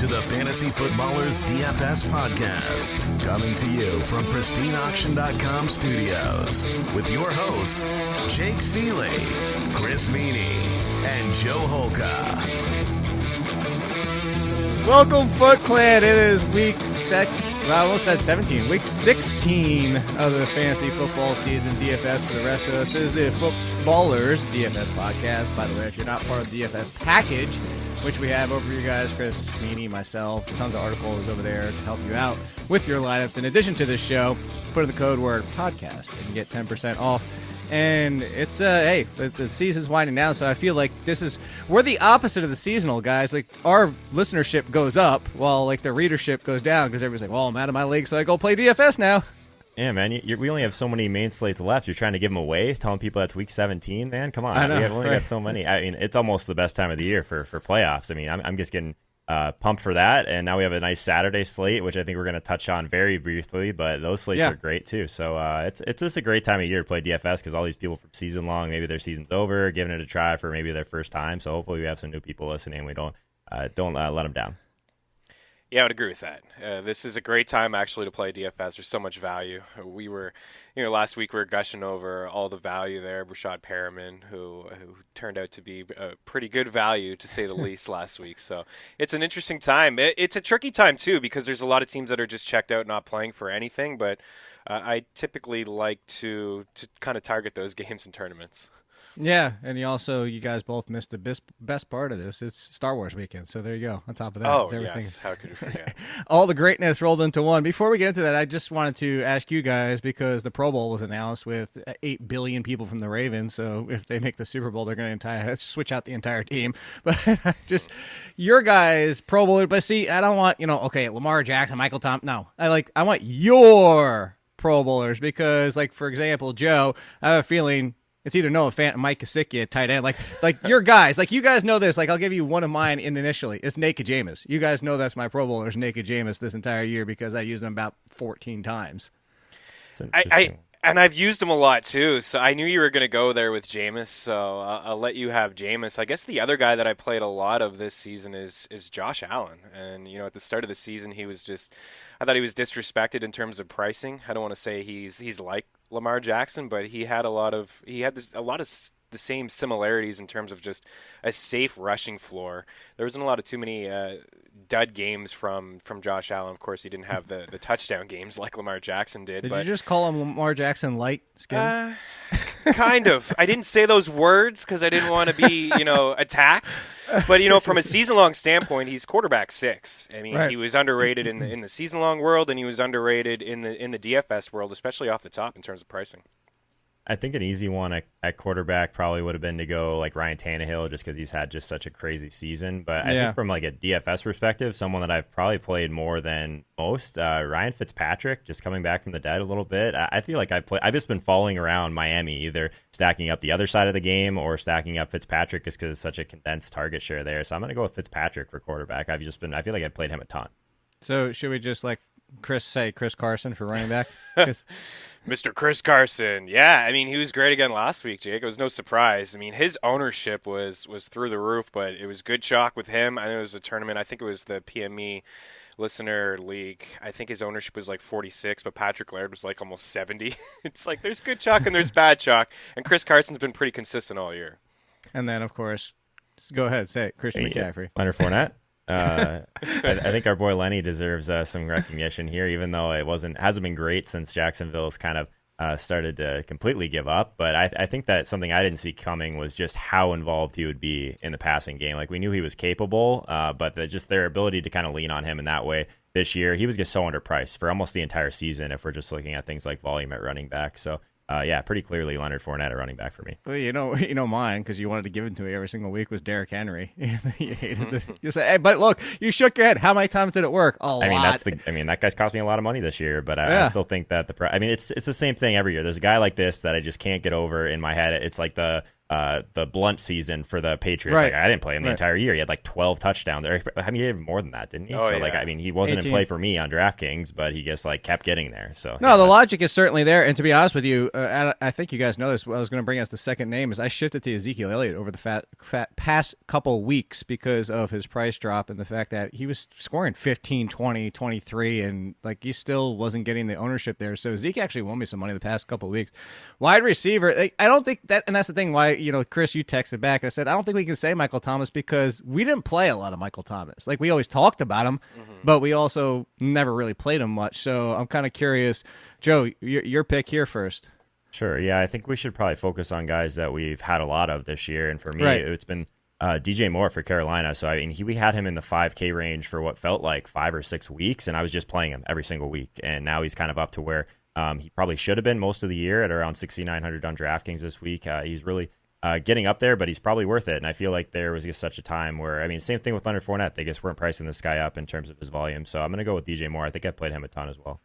to the Fantasy Footballers DFS Podcast, coming to you from pristineauction.com studios with your hosts, Jake Ciely, Chris Meaney, and Joe Holka. Welcome, Foot Clan. It is week 6, well, I almost said 17, week 16 of the fantasy football season DFS for the rest of us. This is the Footballers DFS Podcast. By the way, if you're not part of the DFS package, which we have over for you guys, Chris, Meaney, myself, tons of articles over there to help you out with your lineups. In addition to this show, put in the code word podcast and get 10% off. And it's, hey, the season's winding down, so I feel like we're the opposite of the seasonal, guys. Like, our listenership goes up while, like, the readership goes down because everybody's like, well, I'm out of my league, so I go play DFS now. Yeah, man, we only have so many main slates left. You're trying to give them away, telling people that's week 17, man? Come on. I know, we have only right. got so many. I mean, it's almost the best time of the year for playoffs. I mean, I'm just getting pumped for that. And now we have a nice Saturday slate, which I think we're going to touch on very briefly. But those slates are great, too. So it's just a great time of year to play DFS because all these people from season long, maybe their season's over, giving it a try for maybe their first time. So hopefully we have some new people listening. We don't let them down. Yeah, I would agree with that. This is a great time actually to play DFS. There's so much value. We were, last week we were gushing over all the value there. Rashad Perriman, who turned out to be a pretty good value to say the least last week. So it's an interesting time. It's a tricky time too because there's a lot of teams that are just checked out, not playing for anything. But I typically like to kind of target those games and tournaments. Yeah, and you guys both missed the best part of this. It's Star Wars weekend, so there you go. On top of that, yes, how could you forget? All the greatness rolled into one. Before we get into that, I just wanted to ask you guys, because the Pro Bowl was announced with 8 billion people from the Ravens, so if they make the Super Bowl, they're going to switch out the entire team. But just your guys' Pro Bowl. But see, I don't want, Lamar Jackson, Michael Thomas. No, I want your Pro Bowlers because, like, for example, Joe, I have a feeling it's either Noah Fant and Mike Gesicki at tight end. Like your guys, like you guys know this. Like I'll give you one of mine initially. It's Naked Jameis. You guys know that's my Pro Bowlers, Naked Jameis, this entire year because I used him about 14 times. I've used him a lot too. So I knew you were going to go there with Jameis. So I'll let you have Jameis. I guess the other guy that I played a lot of this season is Josh Allen. And at the start of the season, I thought he was disrespected in terms of pricing. I don't want to say he's like Lamar Jackson, but he had a lot of the same similarities in terms of just a safe rushing floor. There wasn't a lot of too many dud games from Josh Allen. Of course, he didn't have the touchdown games like Lamar Jackson did. Did you just call him Lamar Jackson light skin? Kind of. I didn't say those words because I didn't want to be, attacked. But from a season-long standpoint, he's quarterback 6. I mean, He was underrated in the season-long world, and he was underrated in the DFS world, especially off the top in terms of pricing. I think an easy one at quarterback probably would have been to go like Ryan Tannehill just because he's had just such a crazy season. But I think from like a DFS perspective, someone that I've probably played more than most, Ryan Fitzpatrick, just coming back from the dead a little bit. I feel like I've just been following around Miami, either stacking up the other side of the game or stacking up Fitzpatrick just because it's such a condensed target share there. So I'm going to go with Fitzpatrick for quarterback. I feel like I've played him a ton. So should we just Chris Carson for running back? Mr. Chris Carson. Yeah, I mean, he was great again last week, Jake. It was no surprise. I mean, his ownership was through the roof, but it was good chalk with him. I know it was a tournament. I think it was the PME Listener League. I think his ownership was like 46, but Patrick Laird was like almost 70. It's like there's good chalk and there's bad chalk, and Chris Carson's been pretty consistent all year. And then, of course, go ahead, say it, Christian McCaffrey. Leonard Fournette. I think our boy Lenny deserves some recognition here, even though hasn't been great since Jacksonville's kind of started to completely give up. But I think that something I didn't see coming was just how involved he would be in the passing game. Like we knew he was capable, but just their ability to kind of lean on him in that way this year, he was just so underpriced for almost the entire season if we're just looking at things like volume at running back. So pretty clearly Leonard Fournette at running back for me. Well, mine, because you wanted to give it to me every single week, was Derrick Henry. You hated it. You said, hey, but look, you shook your head. How many times did it work? A lot. That guy's cost me a lot of money this year, but I still think that it's the same thing every year. There's a guy like this that I just can't get over in my head. It's like the the blunt season for the Patriots. Right. Like, I didn't play him the Right. entire year. He had like 12 touchdowns. I mean, he had more than that, didn't he? Oh, so yeah. like, I mean, he wasn't 18. in play for me on DraftKings, but he just like kept getting there. So No, the logic is certainly there. And to be honest with you, I think you guys know this. What I was going to bring as the second name is I shifted to Ezekiel Elliott over the past couple weeks because of his price drop and the fact that he was scoring 15, 20, 23, and like he still wasn't getting the ownership there. So Zeke actually won me some money the past couple of weeks. Wide receiver, I don't think that, and that's the thing why, Chris, you texted back. I said, I don't think we can say Michael Thomas because we didn't play a lot of Michael Thomas. Like, we always talked about him, but we also never really played him much. So I'm kind of curious. Joe, your pick here first. Sure. Yeah, I think we should probably focus on guys that we've had a lot of this year. And for me, Right. it's been DJ Moore for Carolina. So, I mean, we had him in the 5K range for what felt like 5 or 6 weeks, and I was just playing him every single week. And now he's kind of up to where he probably should have been most of the year at around 6,900 on DraftKings this week. He's really getting up there, but he's probably worth it. And I feel like there was just such a time where, I mean, same thing with Leonard Fournette. They just weren't pricing this guy up in terms of his volume. So I'm going to go with DJ Moore. I think I played him a ton as well.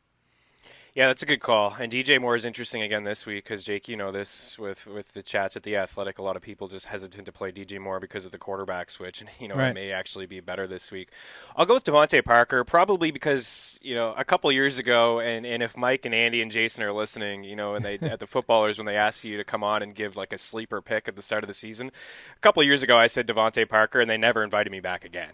Yeah, that's a good call. And DJ Moore is interesting again this week because, Jake, you know this with the chats at The Athletic, a lot of people just hesitant to play DJ Moore because of the quarterback switch. And, Right. it may actually be better this week. I'll go with Devontae Parker, probably because, a couple years ago, and if Mike and Andy and Jason are listening, and they at the Footballers, when they asked you to come on and give like a sleeper pick at the start of the season, a couple years ago I said Devontae Parker, and they never invited me back again.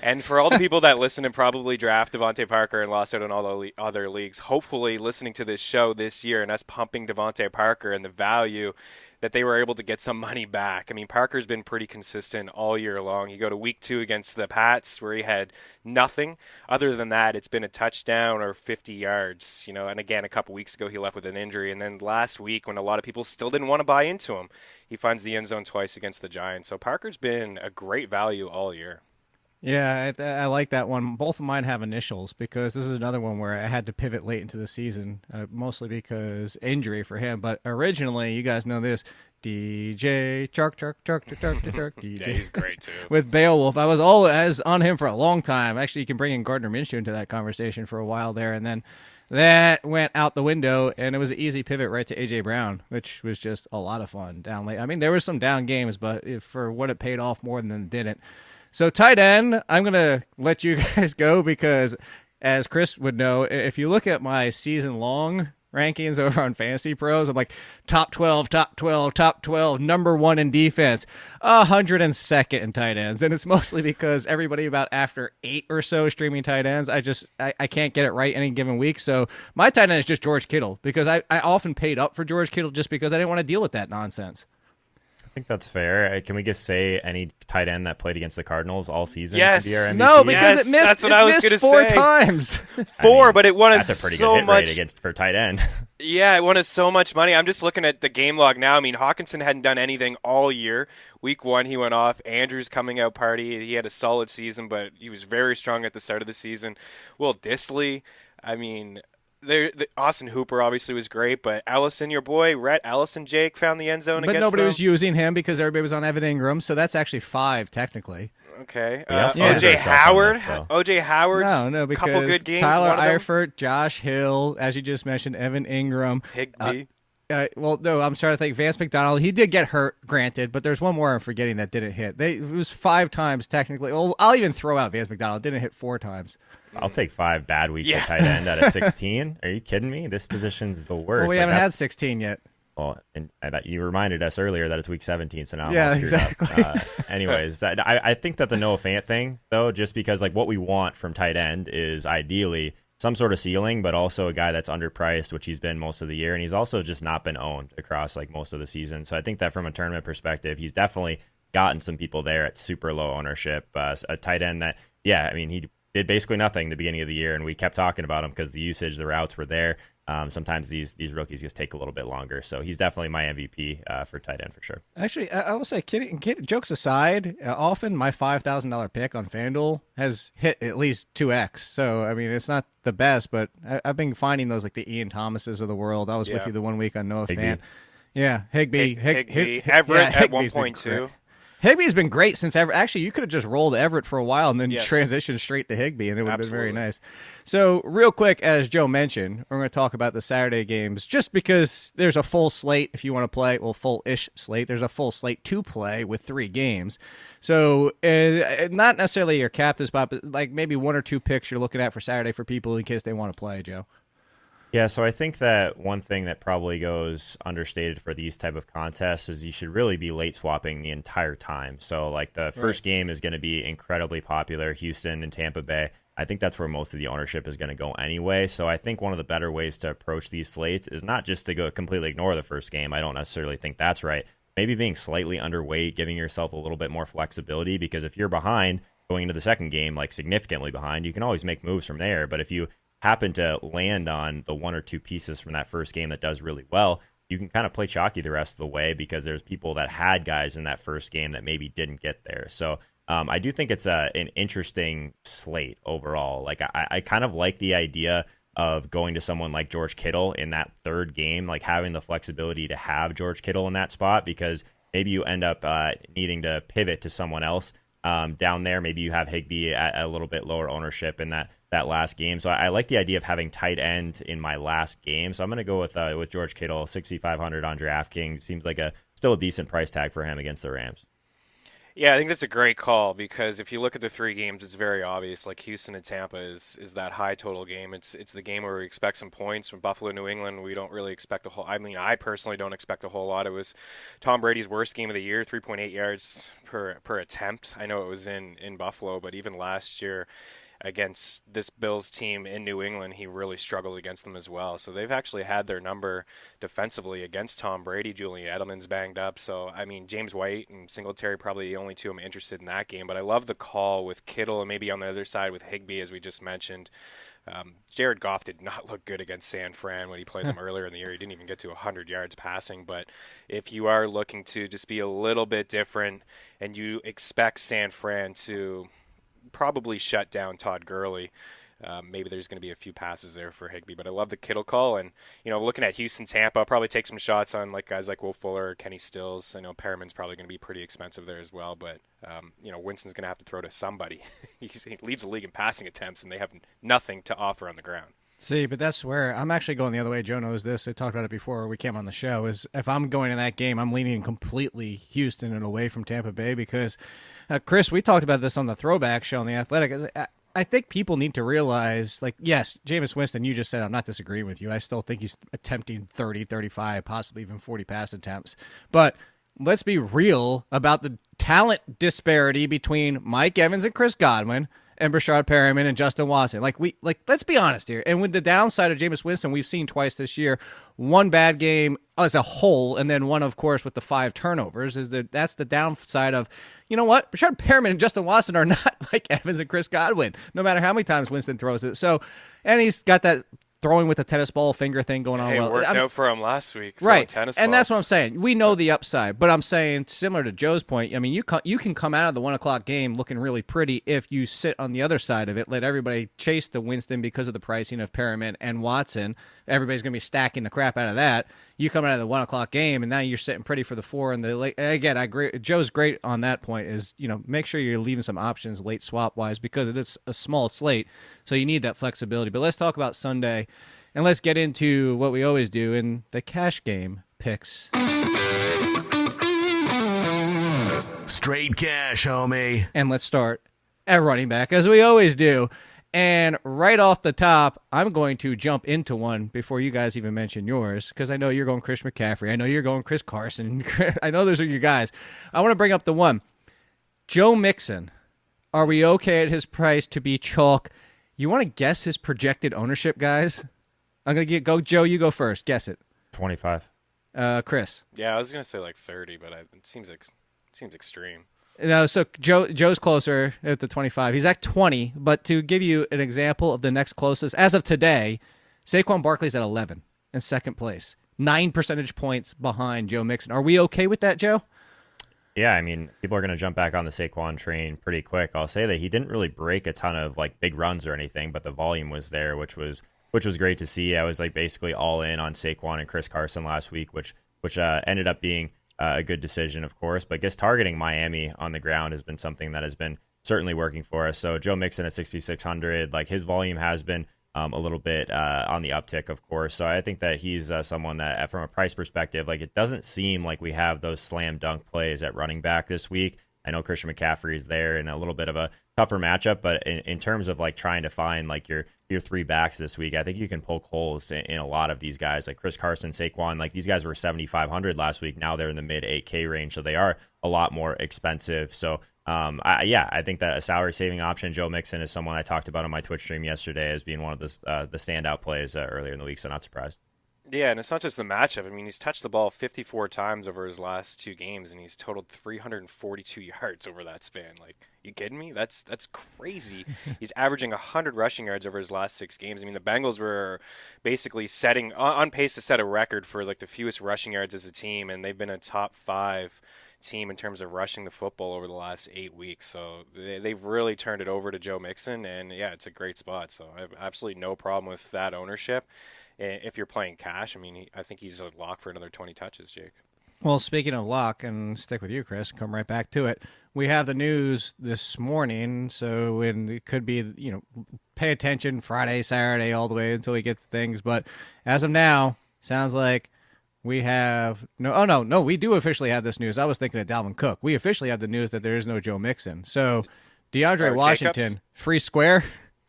And for all the people that listen and probably draft Devontae Parker and lost out on all the other leagues, hopefully listening to this show this year and us pumping Devontae Parker and the value that they were able to get some money back. I mean, Parker's been pretty consistent all year long. You go to week 2 against the Pats where he had nothing. Other than that, it's been a touchdown or 50 yards, and again, a couple weeks ago he left with an injury. And then last week when a lot of people still didn't want to buy into him, he finds the end zone twice against the Giants. So Parker's been a great value all year. Yeah, I like that one. Both of mine have initials because this is another one where I had to pivot late into the season, mostly because injury for him. But originally, you guys know this, DJ Chark, DJ. Yeah, he's great too. With Beowulf. I was always on him for a long time. Actually, you can bring in Gardner Minshew into that conversation for a while there. And then that went out the window, and it was an easy pivot right to A.J. Brown, which was just a lot of fun down late. I mean, there were some down games, but for what it paid off more than it didn't. So tight end, I'm going to let you guys go because, as Chris would know, if you look at my season-long rankings over on Fantasy Pros, I'm like top 12, number 1 in defense, 102nd in tight ends. And it's mostly because everybody about after 8 or so streaming tight ends, I can't get it right any given week. So my tight end is just George Kittle because I often paid up for George Kittle just because I didn't want to deal with that nonsense. I think that's fair. Can we just say any tight end that played against the Cardinals all season? Yes. Could be our MVP? No, because Yes, it missed. that's what it I was missed gonna 4 say. times. Four, but it won us That's a pretty so good hit much. rate for tight end. Yeah, it won us so much money. I'm just looking at the game log now. I mean, Hawkinson hadn't done anything all year. Week 1, he went off. Andrews coming out party. He had a solid season, but he was very strong at the start of the season. Will Disley, I mean, Austin Hooper obviously was great, but Ellison, your boy, Rhett Ellison, Jake, found the end zone But against nobody them. was using him because everybody was on Evan Ingram, so that's actually 5 technically. Okay. We also Yeah. hurt OJ ourselves on Howard. this, though. OJ Howard. No, because couple good games. Tyler one of them. Eifert, Josh Hill, as you just mentioned, Evan Ingram. Higbee. Well, no, I'm trying to think. Vance McDonald, he did get hurt, granted, but there's one more I'm forgetting that didn't hit. It was 5 times technically. Well, I'll even throw out Vance McDonald. Didn't hit 4 times. I'll take 5 bad weeks Yeah. at tight end out of 16. Are you kidding me? This position's the worst. Well, we Like, haven't had that's- 16 yet. Well, and you reminded us earlier that it's week 17, so now I'm Yeah, all screwed exactly. up. Anyways, I think that the Noah Fant thing, though, just because like what we want from tight end is ideally some sort of ceiling, but also a guy that's underpriced, which he's been most of the year, and he's also just not been owned across like most of the season. So I think that from a tournament perspective, he's definitely gotten some people there at super low ownership. A tight end that, yeah, I mean, he did basically nothing the beginning of the year, and we kept talking about him because the usage, the routes were there. Sometimes these rookies just take a little bit longer. So he's definitely my MVP for tight end for sure. Actually, I will say, jokes aside, often my $5,000 pick on FanDuel has hit at least 2x. So, I mean, it's not the best, but I've been finding those like the Ian Thomases of the world. I was with you the one week on Noah Higbee. Fant. Yeah, Higbee. Higbee. Hig- Everett yeah, at Higbee's been 1.2. great. Higbee's been great since ever. Actually, you could have just rolled Everett for a while and then Yes. transitioned straight to Higbee, and it would have been very Absolutely. nice. So, real quick, as Joe mentioned, we're going to talk about the Saturday games just because there's a full slate if you want to play. Well, full-ish slate. There's a full slate to play with 3 games. So, not necessarily your captain spot, but like maybe 1 or 2 picks you're looking at for Saturday for people in case they want to play, Joe. Yeah, so I think that one thing that probably goes understated for these type of contests is you should really be late swapping the entire time. So like the first game is going to be incredibly popular, Houston and Tampa Bay. I think that's where most of the ownership is going to go anyway. So I think one of the better ways to approach these slates is not just to go completely ignore the first game. I don't necessarily think that's right. Maybe being slightly underweight, giving yourself a little bit more flexibility, because if you're behind going into the second game, like significantly behind, you can always make moves from there. But if you happen to land on the 1 or 2 pieces from that first game that does really well, you can kind of play chalky the rest of the way because there's people that had guys in that first game that maybe didn't get there. So I do think it's an interesting slate overall. Like I kind of like the idea of going to someone like George Kittle in that third game, like having the flexibility to have George Kittle in that spot, because maybe you end up needing to pivot to someone else down there. Maybe you have Higbee at a little bit lower ownership in that last game. So I like the idea of having tight end in my last game. So I'm going to go with George Kittle, 6,500 on DraftKings. Seems like still a decent price tag for him against the Rams. Yeah, I think that's a great call because if you look at the 3 games, it's very obvious. Like Houston and Tampa is that high total game. It's the game where we expect some points. From Buffalo, New England, we don't really expect a whole. I mean, I personally don't expect a whole lot. It was Tom Brady's worst game of the year, 3.8 yards per attempt. I know it was in Buffalo, but even last year against this Bills team in New England, he really struggled against them as well. So they've actually had their number defensively against Tom Brady. Julian Edelman's banged up. So, I mean, James White and Singletary probably the only 2 I'm interested in that game. But I love the call with Kittle and maybe on the other side with Higbee, as we just mentioned. Jared Goff did not look good against San Fran when he played them earlier in the year. He didn't even get to 100 yards passing. But if you are looking to just be a little bit different and you expect San Fran to probably shut down Todd Gurley, maybe there's going to be a few passes there for Higbee, but I love the Kittle call. And, looking at Houston, Tampa, I'll probably take some shots on like guys like Will Fuller or Kenny Stills. I know Perriman's probably going to be pretty expensive there as well, but, Winston's going to have to throw to somebody. He leads the league in passing attempts, and they have nothing to offer on the ground. See, but that's where I'm actually going the other way. Joe knows this. I talked about it before we came on the show. Is if I'm going in that game, I'm leaning completely Houston and away from Tampa Bay because, Chris, we talked about this on the Throwback show on The Athletic. I think people need to realize, like, yes, Jameis Winston, you just said, I'm not disagreeing with you. I still think he's attempting 30, 35, possibly even 40 pass attempts. But let's be real about the talent disparity between Mike Evans and Chris Godwin and Brashad Perriman and Justin Watson. Let's be honest here. And with the downside of Jameis Winston, we've seen twice this year, one bad game as a whole, and then one, of course, with the 5 turnovers. That's the downside of, you know what? Brashad Perriman and Justin Watson are not like Evans and Chris Godwin, no matter how many times Winston throws it. So, and he's got that throwing with the tennis ball finger thing going on. Hey, well, it worked out for him last week. Right. Tennis and balls. that's what I'm saying. We know the upside, but I'm saying similar to Joe's point, I mean, you can come out of the 1 o'clock game looking really pretty if you sit on the other side of it, let everybody chase the Winston because of the pricing of Perriman and Watson. Everybody's going to be stacking the crap out of that. You come out of the 1 o'clock game, and now you're sitting pretty for the 4 and the late. Again, I agree. Joe's great on that point. Is make sure you're leaving some options late swap wise because it is a small slate, so you need that flexibility. But let's talk about Sunday, and let's get into what we always do in the cash game picks. Straight cash, homie. And let's start at running back as we always do. And right off the top, I'm going to jump into one before you guys even mention yours, because I know you're going Chris McCaffrey. I know you're going Chris Carson. I know those are your guys. I want to bring up the one. Joe Mixon. Are we okay at his price to be chalk? You want to guess his projected ownership, guys? I'm going to go, Joe, you go first. Guess it. 25. Chris. Yeah, I was going to say like 30, but it seems extreme. No, so Joe's closer at the 25. He's at 20, but to give you an example of the next closest, as of today, Saquon Barkley's at 11 in second place. 9 percentage points behind Joe Mixon. Are we okay with that, Joe? Yeah, I mean, people are going to jump back on the Saquon train pretty quick. I'll say that he didn't really break a ton of like big runs or anything, but the volume was there, which was great to see. I was like basically all in on Saquon and Chris Carson last week, which ended up being a good decision, of course. But I guess targeting Miami on the ground has been something that has been certainly working for us. So Joe Mixon at 6,600, like his volume has been a little bit on the uptick, of course. So I think that he's someone that, from a price perspective, like it doesn't seem like we have those slam dunk plays at running back this week. I know Christian McCaffrey is there in a little bit of a tougher matchup, but in terms of like trying to find like your three backs this week, I think you can poke holes in a lot of these guys, like Chris Carson, Saquon. Like these guys were 7,500 last week. Now they're in the mid 8K range, so they are a lot more expensive. So I think that a salary saving option, Joe Mixon, is someone I talked about on my Twitch stream yesterday as being one of the standout plays earlier in the week. So not surprised. Yeah, and it's not just the matchup. I mean, he's touched the ball 54 times over his last 2 games, and he's totaled 342 yards over that span. Like, you kidding me? That's crazy. He's averaging 100 rushing yards over his last 6 games. I mean, the Bengals were basically setting on pace to set a record for like the fewest rushing yards as a team, and they've been a top 5 team in terms of rushing the football over the last 8 weeks. So they've really turned it over to Joe Mixon, and yeah, it's a great spot. So I have absolutely no problem with that ownership. If you're playing cash, I mean, I think he's a lock for another 20 touches, Jake. Well, speaking of lock, and stick with you, Chris, come right back to it. We have the news this morning, so it could be, pay attention Friday, Saturday, all the way until we get to things. But as of now, sounds like we have we do officially have this news. I was thinking of Dalvin Cook. We officially have the news that there is no Joe Mixon. So DeAndre Washington, Jacobs? Free square,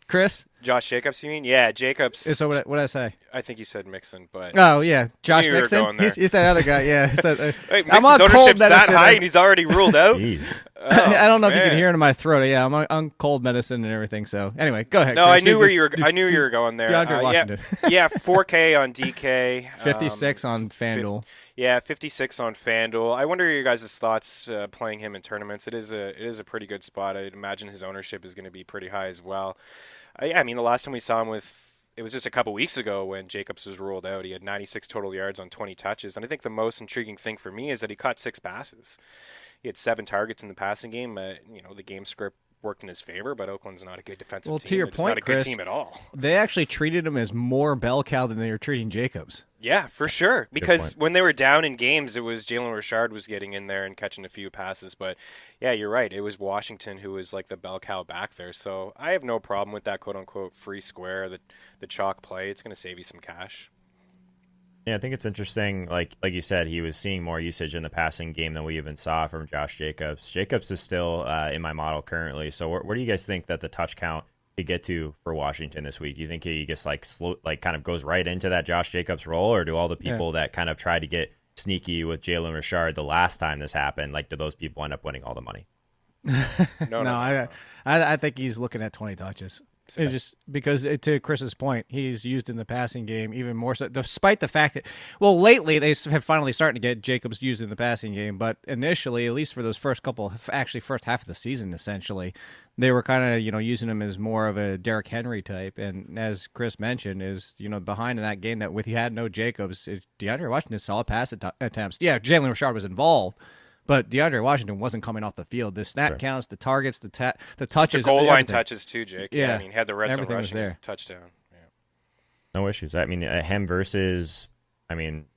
Chris? Josh Jacobs, you mean? Yeah, Jacobs. So what did I say? I think you said Mixon, but oh yeah, Josh Mixon. He's that other guy. Yeah, Wait, I'm on Mixon's cold ownership's that medicine. high, and he's already ruled out. I don't know if you can hear it in my throat. Yeah, I'm on cold medicine and everything. So anyway, go ahead. No, Chris. I knew you were going there. DeAndre Washington. Yeah, 4K on DK. 56 on FanDuel. 56 on FanDuel. I wonder your guys' thoughts playing him in tournaments. It is a pretty good spot. I'd imagine his ownership is going to be pretty high as well. I mean, the last time we saw him it was just a couple weeks ago when Jacobs was ruled out. He had 96 total yards on 20 touches. And I think the most intriguing thing for me is that he caught 6 passes. He had 7 targets in the passing game. The game script worked in his favor, but Oakland's not a good defensive team. Well, to your point, not a Chris, good team at all. They actually treated him as more bell cow than they were treating Jacobs. Yeah, for sure. Because when they were down in games, it was Jalen Richard was getting in there and catching a few passes. But yeah, you're right. It was Washington who was like the bell cow back there. So I have no problem with that quote unquote free square, the chalk play. It's going to save you some cash. Yeah, I think it's interesting. Like you said, he was seeing more usage in the passing game than we even saw from Josh Jacobs. Jacobs is still in my model currently. So where do you guys think that the touch count could get to for Washington this week? You think he just kind of goes right into that Josh Jacobs role, or do all the people that kind of tried to get sneaky with Jalen Richard the last time this happened, like do those people end up winning all the money? No. I think he's looking at 20 touches. It's just because, to Chris's point, he's used in the passing game even more so, despite the fact that, lately they have finally started to get Jacobs used in the passing game, but initially, at least for those first half of the season, essentially, they were kind of, using him as more of a Derrick Henry type, and as Chris mentioned, is, behind in that game that he had no Jacobs, DeAndre Washington solid pass attempts. Yeah, Jalen Richard was involved, but DeAndre Washington wasn't coming off the field. The snap counts, the targets, the touches. The goal line touches too, Jake. Yeah. I mean, he had the red zone rushing touchdown. Yeah. No issues. I mean, him versus,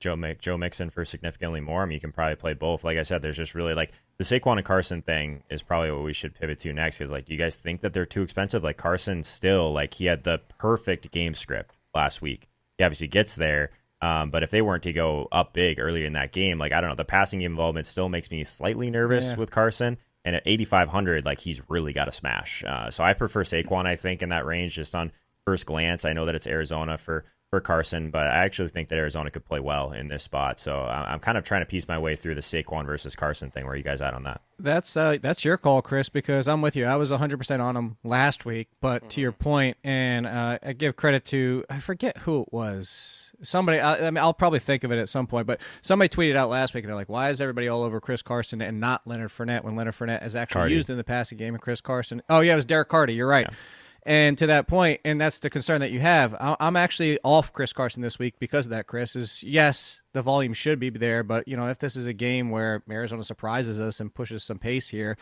Joe Mixon for significantly more. I mean, you can probably play both. Like I said, there's just really like the Saquon and Carson thing is probably what we should pivot to next. Because do you guys think that they're too expensive? Like Carson still, he had the perfect game script last week. He obviously gets there. But if they weren't to go up big earlier in that game, I don't know, the passing game involvement still makes me slightly nervous with Carson. And at 8,500, he's really got to smash. So I prefer Saquon, I think, in that range, just on first glance. I know that it's Arizona for Carson, but I actually think that Arizona could play well in this spot. So I'm kind of trying to piece my way through the Saquon versus Carson thing. Where are you guys at on that? That's your call, Chris, because I'm with you. I was 100% on him last week, but to your point, and I give credit to, I forget who it was. Somebody, I'll probably think of it at some point, but somebody tweeted out last week, and they're like, why is everybody all over Chris Carson and not Leonard Fournette when Leonard Fournette is actually used in the passing game and Chris Carson? Oh, yeah, it was Derek Carty. You're right. Yeah. And to that point, and that's the concern that you have, I'm actually off Chris Carson this week because of that, Chris, is yes, the volume should be there, but, if this is a game where Arizona surprises us and pushes some pace here,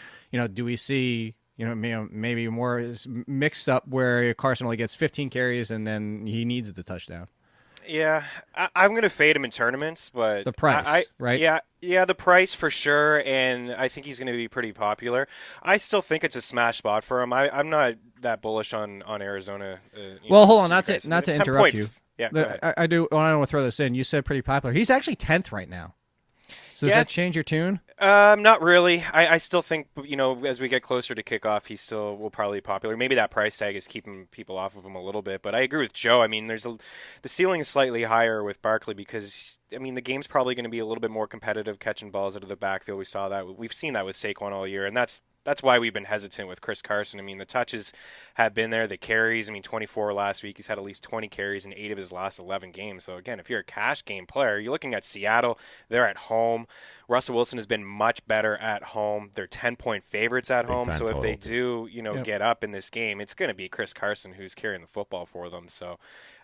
do we see maybe more mixed up where Carson only gets 15 carries and then he needs the touchdown? Yeah, I'm going to fade him in tournaments, but The price, right? Yeah, the price for sure, and I think he's going to be pretty popular. I still think it's a smash spot for him. I'm not that bullish on Arizona. Well, hold on, not to 10 interrupt point you. Yeah, go ahead. I do. I want to throw this in. You said pretty popular. He's actually 10th right now. So does that change your tune? Not really. I still think, as we get closer to kickoff, he still will probably be popular. Maybe that price tag is keeping people off of him a little bit. But I agree with Joe. I mean, the ceiling is slightly higher with Barkley because, the game's probably going to be a little bit more competitive catching balls out of the backfield. We saw that. We've seen that with Saquon all year, and that's why we've been hesitant with Chris Carson. The touches have been there. The carries, 24 last week. He's had at least 20 carries in 8 of his last 11 games. So, again, if you're a cash game player, you're looking at Seattle. They're at home. Russell Wilson has been much better at home. They're 10-point favorites at home. So if they do, get up in this game, it's going to be Chris Carson who's carrying the football for them. So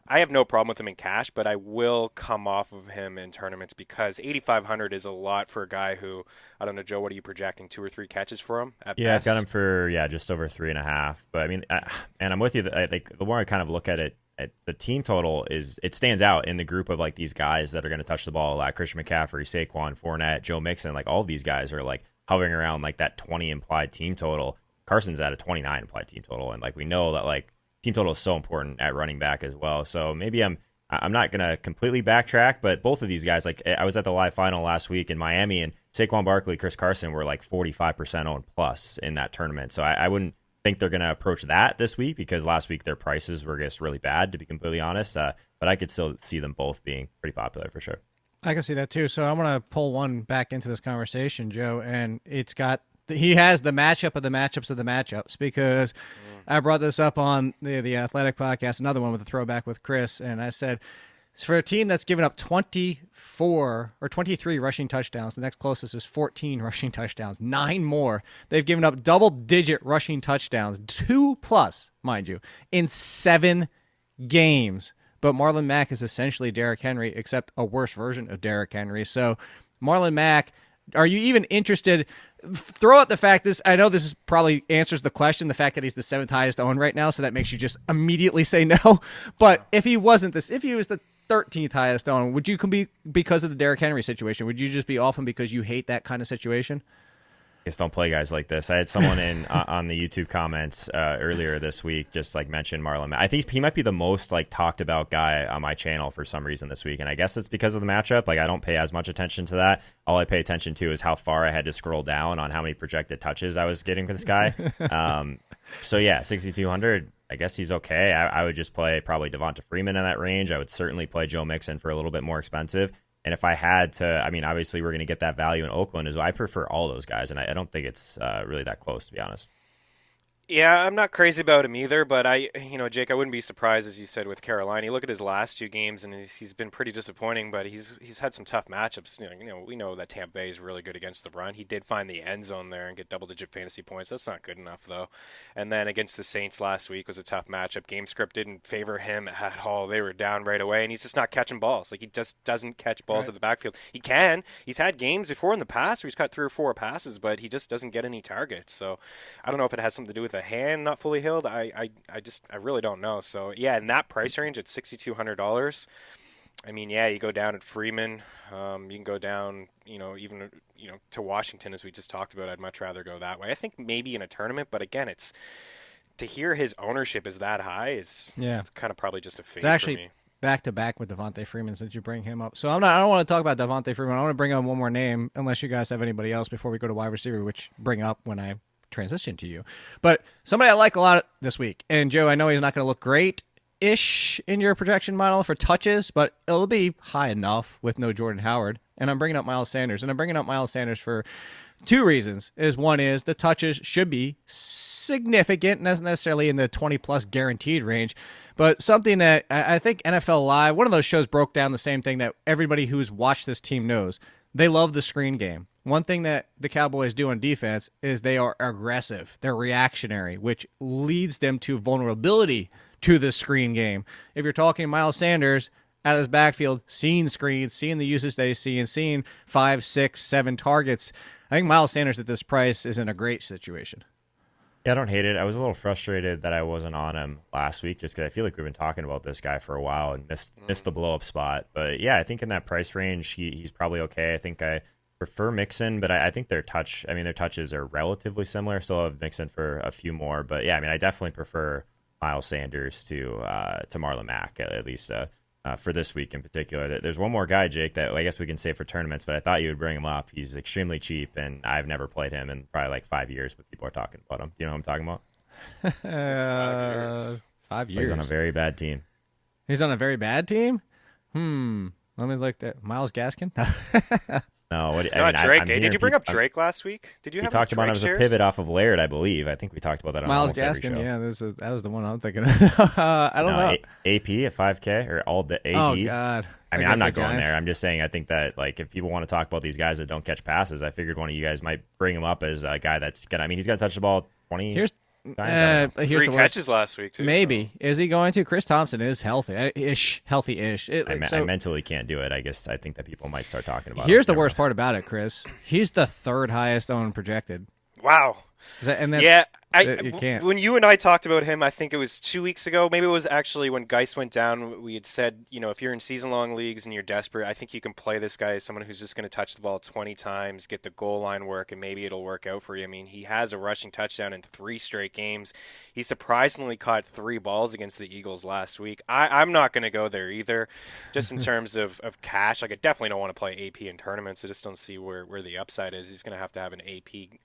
I have no problem with him in cash, but I will come off of him in tournaments because 8,500 is a lot for a guy who, I don't know, Joe, what are you projecting, 2 or 3 catches for him at best? I've got him for, just over 3.5. But, and I'm with you. I think the more I kind of look at it, the team total it stands out in the group of like these guys that are going to touch the ball a lot. Christian McCaffrey, Saquon, Fournette, Joe Mixon, like all of these guys are like hovering around like that 20 implied team total. Carson's at a 29 implied team total, and like we know that like team total is so important at running back as well. So maybe I'm not going to completely backtrack, but both of these guys, like I was at the live final last week in Miami, and Saquon Barkley, Chris Carson were like 45% owned plus in that tournament. So I wouldn't think they're going to approach that this week because last week their prices were just really bad, to be completely honest. But I could still see them both being pretty popular for sure. I can see that too. So I'm going to pull one back into this conversation, Joe, and he has the matchup of the matchups of the matchups because I brought this up on the Athletic podcast, another one with a throwback with Chris, and I said, for a team that's given up 24 or 23 rushing touchdowns, the next closest is 14 rushing touchdowns, 9 more. They've given up double-digit rushing touchdowns, 2+, mind you, in 7 games. But Marlon Mack is essentially Derrick Henry, except a worse version of Derrick Henry. So, Marlon Mack, are you even interested? Throw out the fact I know this is probably answers the question, the fact that he's the 7th highest owned right now, so that makes you just immediately say no. But if he was the 13th highest owned, would you be because of the Derrick Henry situation? Would you just be off him because you hate that kind of situation? Just don't play guys like this. I had someone in on the YouTube comments earlier this week just like mentioned Marlon Mack. I think he might be the most like talked about guy on my channel for some reason this week, and I guess it's because of the matchup. Like I don't pay as much attention to that. All I pay attention to is how far I had to scroll down on how many projected touches I was getting for this guy. So yeah, 6,200. I guess he's okay. I would just play probably Devonta Freeman in that range. I would certainly play Joe Mixon for a little bit more expensive. And if I had to, obviously we're going to get that value in Oakland. I prefer all those guys, and I don't think it's really that close, to be honest. Yeah, I'm not crazy about him either, but Jake, I wouldn't be surprised, as you said, with Carolina. You look at his last 2 games, and he's been pretty disappointing, but he's had some tough matchups. We know that Tampa Bay is really good against the run. He did find the end zone there and get double-digit fantasy points. That's not good enough, though. And then against the Saints last week was a tough matchup. Game script didn't favor him at all. They were down right away, and he's just not catching balls. Like, he just doesn't catch balls at the backfield. He can. He's had games before in the past where he's caught 3 or 4 passes, but he just doesn't get any targets. So I don't know if it has something to do with the hand not fully healed. I really don't know. So yeah, in that price range at $6,200, you go down at Freeman. You can go down, even to Washington, as we just talked about. I'd much rather go that way. I think maybe in a tournament, but again, it's to hear his ownership is that high it's kind of probably just a fade for me. Back to back with Devonta Freeman since you bring him up. So I don't want to talk about Devonta Freeman. I want to bring up one more name, unless you guys have anybody else before we go to wide receiver, which bring up when I transition to you. But somebody I like a lot this week, and Joe, I know he's not going to look great-ish in your projection model for touches, but it'll be high enough with no Jordan Howard. And I'm bringing up Miles Sanders, and I'm bringing up Miles Sanders for 2 reasons. One is the touches should be significant, not necessarily in the 20-plus guaranteed range, but something that I think NFL Live, one of those shows, broke down the same thing that everybody who's watched this team knows. They love the screen game. One thing that the Cowboys do on defense is they are aggressive. They're reactionary, which leads them to vulnerability to the screen game. If you're talking Miles Sanders out of his backfield, seeing screens, seeing the usage they see, and seeing 5, 6, 7 targets, I think Miles Sanders at this price is in a great situation. Yeah, I don't hate it. I was a little frustrated that I wasn't on him last week just because I feel like we've been talking about this guy for a while and missed the blow-up spot. But yeah, I think in that price range, he's probably okay. I think I prefer Mixon, but I think their touches are relatively similar. Still have Mixon for a few more. But yeah, I mean, I definitely prefer Miles Sanders to Marlon Mack, at least for this week in particular. There's one more guy, Jake, that I guess we can save for tournaments, but I thought you would bring him up. He's extremely cheap, and I've never played him in probably like 5 years, but people are talking about him. Do you know what I'm talking about? 5 years. 5 years. He's on a very bad team. He's on a very bad team? Let me look at Myles Gaskin. No, it's not Drake. Did you bring up Drake last week? Did you? We talked about him as a pivot off of Laird, I believe. I think we talked about that on Myles Gaskin. Yeah, that was the one I'm thinking of. I don't know. AP at 5K or all the AD. Oh God. I mean, I'm not going there. I'm just saying. I think that like if people want to talk about these guys that don't catch passes, I figured one of you guys might bring him up as a guy that's gonna. I mean, he's gonna touch the ball 20 times. Three catches last week too. Maybe is he going to? Chris Thompson is healthy-ish. I mentally can't do it. I guess I think that people might start talking about. Here's the worst part about it, Chris. He's the third highest owned projected. Wow. You can't. When you and I talked about him, I think it was 2 weeks ago. Maybe it was actually when Geist went down. We had said, if you're in season-long leagues and you're desperate, I think you can play this guy as someone who's just going to touch the ball 20 times, get the goal line work, and maybe it'll work out for you. I mean, he has a rushing touchdown in 3 straight games. He surprisingly caught 3 balls against the Eagles last week. I'm not going to go there either, just in terms of cash. Like, I definitely don't want to play AP in tournaments. I just don't see where the upside is. He's going to have an AP,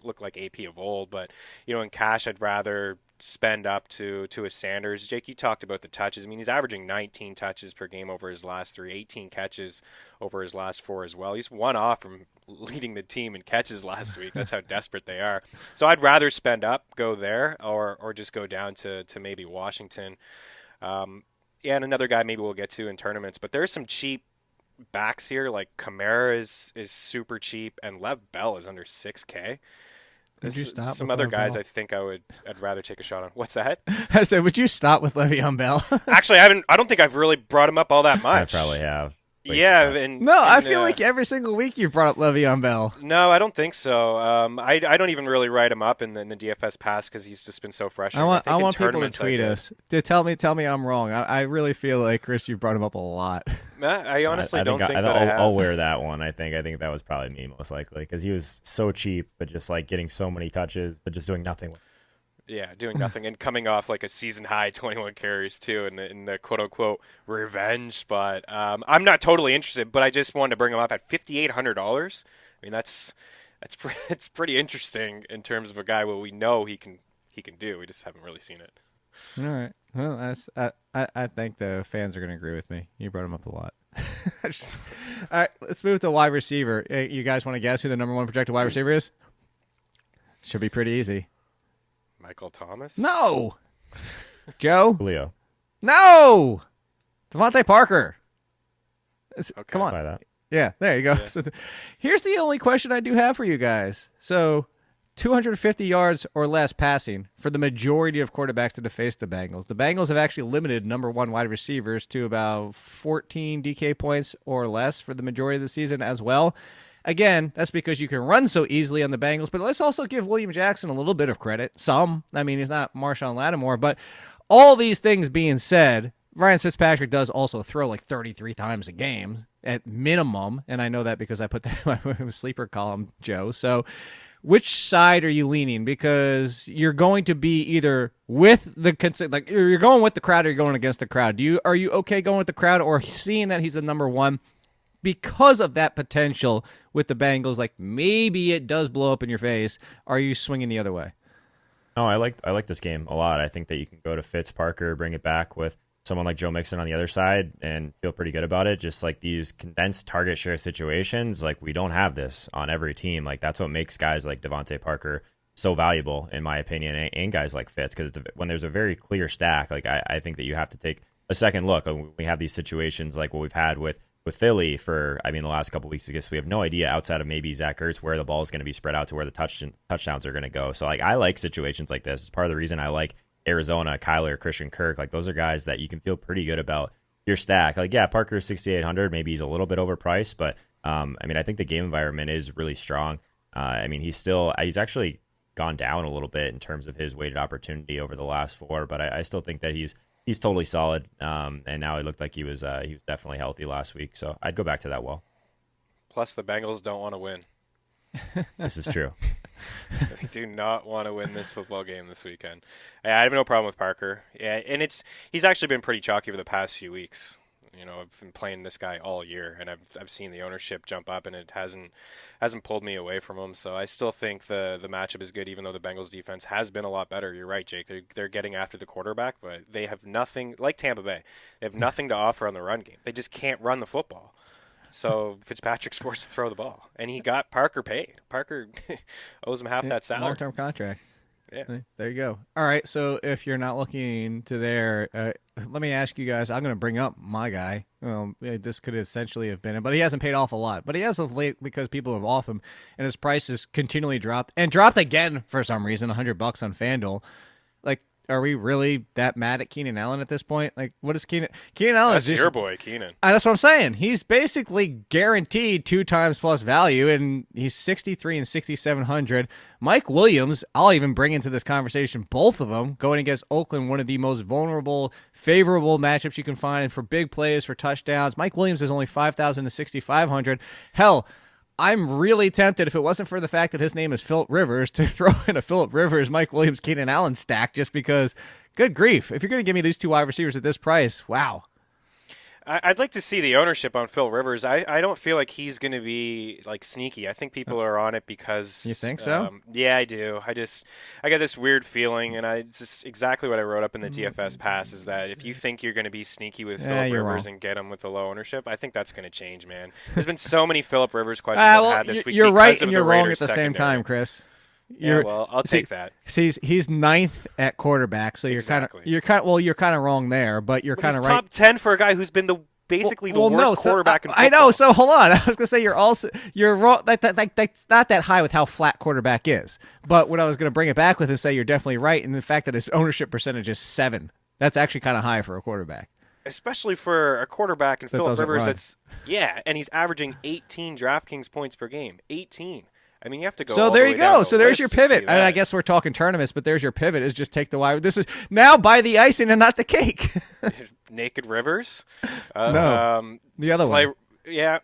look like AP of old, but in cash, I'd rather spend up to a Sanders. Jake, you talked about the touches. I mean, he's averaging 19 touches per game over his last 3, 18 catches over his last 4 as well. He's one off from leading the team in catches last week. That's how desperate they are. So I'd rather spend up, go there, or just go down to maybe Washington. And another guy maybe we'll get to in tournaments. But there's some cheap backs here. Like Kamara is super cheap, and Lev Bell is under 6K. Would you stop some with other Le'Veon guys Bell? I think I'd rather take a shot on. What's that? I said, would you stop with Le'Veon Bell? Actually, I don't think I've really brought him up all that much. I probably have. I feel like every single week you've brought up Le'Veon Bell. No, I don't think so. I don't even really write him up in the DFS Pass because he's just been so fresh. I want people to tweet us to tell me I'm wrong. I really feel like, Chris, you've brought him up a lot. I honestly don't think that I have. I'll wear that one. I think that was probably me most likely because he was so cheap, but just like getting so many touches, but just doing nothing. Yeah, doing nothing and coming off like a season high 21 carries too in the quote unquote revenge spot. I'm not totally interested, but I just wanted to bring him up at $5,800. I mean it's pretty interesting in terms of a guy what we know he can do. We just haven't really seen it. All right. Well, I think the fans are going to agree with me. You brought him up a lot. All right, let's move to wide receiver. You guys want to guess who the number 1 projected wide receiver is? Should be pretty easy. Michael Thomas? No. Joe? Julio. No. Devontae Parker. Okay. Come on. By that. Yeah, there you go. Yeah. So here's the only question I do have for you guys. So 250 yards or less passing for the majority of quarterbacks that have faced the Bengals. The Bengals have actually limited number 1 wide receivers to about 14 DK points or less for the majority of the season as well. Again, that's because you can run so easily on the Bengals, but let's also give William Jackson a little bit of credit. Some. I mean, he's not Marshawn Lattimore, but all these things being said, Ryan Fitzpatrick does also throw like 33 times a game at minimum, and I know that because I put that in my sleeper column, Joe. So which side are you leaning? Because you're going to be either with you're going with the crowd or you're going against the crowd. Are you okay going with the crowd or seeing that he's the number 1? Because of that potential with the Bengals, like maybe it does blow up in your face. Are you swinging the other way? No, I like this game a lot. I think that you can go to Fitz, Parker, bring it back with someone like Joe Mixon on the other side and feel pretty good about it. Just like these condensed target share situations, like we don't have this on every team. Like that's what makes guys like Devontae Parker so valuable, in my opinion, and guys like Fitz, because when there's a very clear stack, like I think that you have to take a second look. We have these situations like what we've had with Philly for, the last couple of weeks. I guess we have no idea outside of maybe Zach Ertz where the ball is going to be spread out to where the touchdowns are going to go. So like I like situations like this. It's part of the reason I like Arizona, Kyler, Christian Kirk. Like those are guys that you can feel pretty good about your stack. Like, yeah, Parker's 6,800. Maybe he's a little bit overpriced, but I think the game environment is really strong. He's actually gone down a little bit in terms of his weighted opportunity over the last 4, but I still think that he's totally solid. And now it looked like he was definitely healthy last week. So I'd go back to that well. Plus, the Bengals don't want to win. This is true. They do not want to win this football game this weekend. I have no problem with Parker. Yeah, and he's actually been pretty chalky over the past few weeks. I've been playing this guy all year, and I've seen the ownership jump up, and it hasn't pulled me away from him. So I still think the matchup is good, even though the Bengals defense has been a lot better. You're right, Jake. They're getting after the quarterback, but they have nothing like Tampa Bay. They have nothing to offer on the run game. They just can't run the football. So Fitzpatrick's forced to throw the ball, and he got Parker paid. Parker owes him half that salary. Long-term contract. Yeah. There you go. All right, so if you're not looking to there, let me ask you guys, I'm going to bring up my guy. This could essentially have been it, but he hasn't paid off a lot. But he has of late because people have off him, and his price has continually dropped, and dropped again for some reason, $100 on FanDuel. Like, are we really that mad at Keenan Allen at this point? Like, what is Keenan Allen? That's your boy, Keenan. That's what I'm saying. He's basically guaranteed 2 times plus value, and he's 63 and 6,700. Mike Williams, I'll even bring into this conversation both of them going against Oakland, one of the most vulnerable, favorable matchups you can find for big plays, for touchdowns. Mike Williams is only 5,000 to 6,500. Hell, I'm really tempted, if it wasn't for the fact that his name is Phillip Rivers, to throw in a Phillip Rivers, Mike Williams, Keenan Allen stack, just because, good grief, if you're going to give me these 2 wide receivers at this price, wow. I'd like to see the ownership on Phil Rivers. I don't feel like he's going to be like sneaky. I think people are on it because you think so? Yeah, I do. I got this weird feeling, and it's just exactly what I wrote up in the DFS Pass is that if you think you're going to be sneaky with Phillip Rivers and get him with the low ownership, I think that's going to change, man. There's been so many Phillip Rivers questions I've had this week. You're right and you're wrong at the same time, Chris. I'll take that. He's 9th at quarterback, so you're kind of wrong there, but you're kind of right. Top 10 for a guy who's been the worst quarterback in football. I know. So hold on. I was gonna say you're wrong. That's not that high with how flat quarterback is. But what I was gonna bring it back with is say you're definitely right in the fact that his ownership percentage is 7. That's actually kind of high for a quarterback. Especially for a quarterback in Phillip Rivers. Run. And he's averaging 18 DraftKings points per game. 18. I mean, you have to go. So there you go. So there's your pivot. I mean, I guess we're talking tournaments, but there's your pivot. Is just take the wide. This is now buy the icing and not the cake. Naked Rivers. No, the other one. Yeah,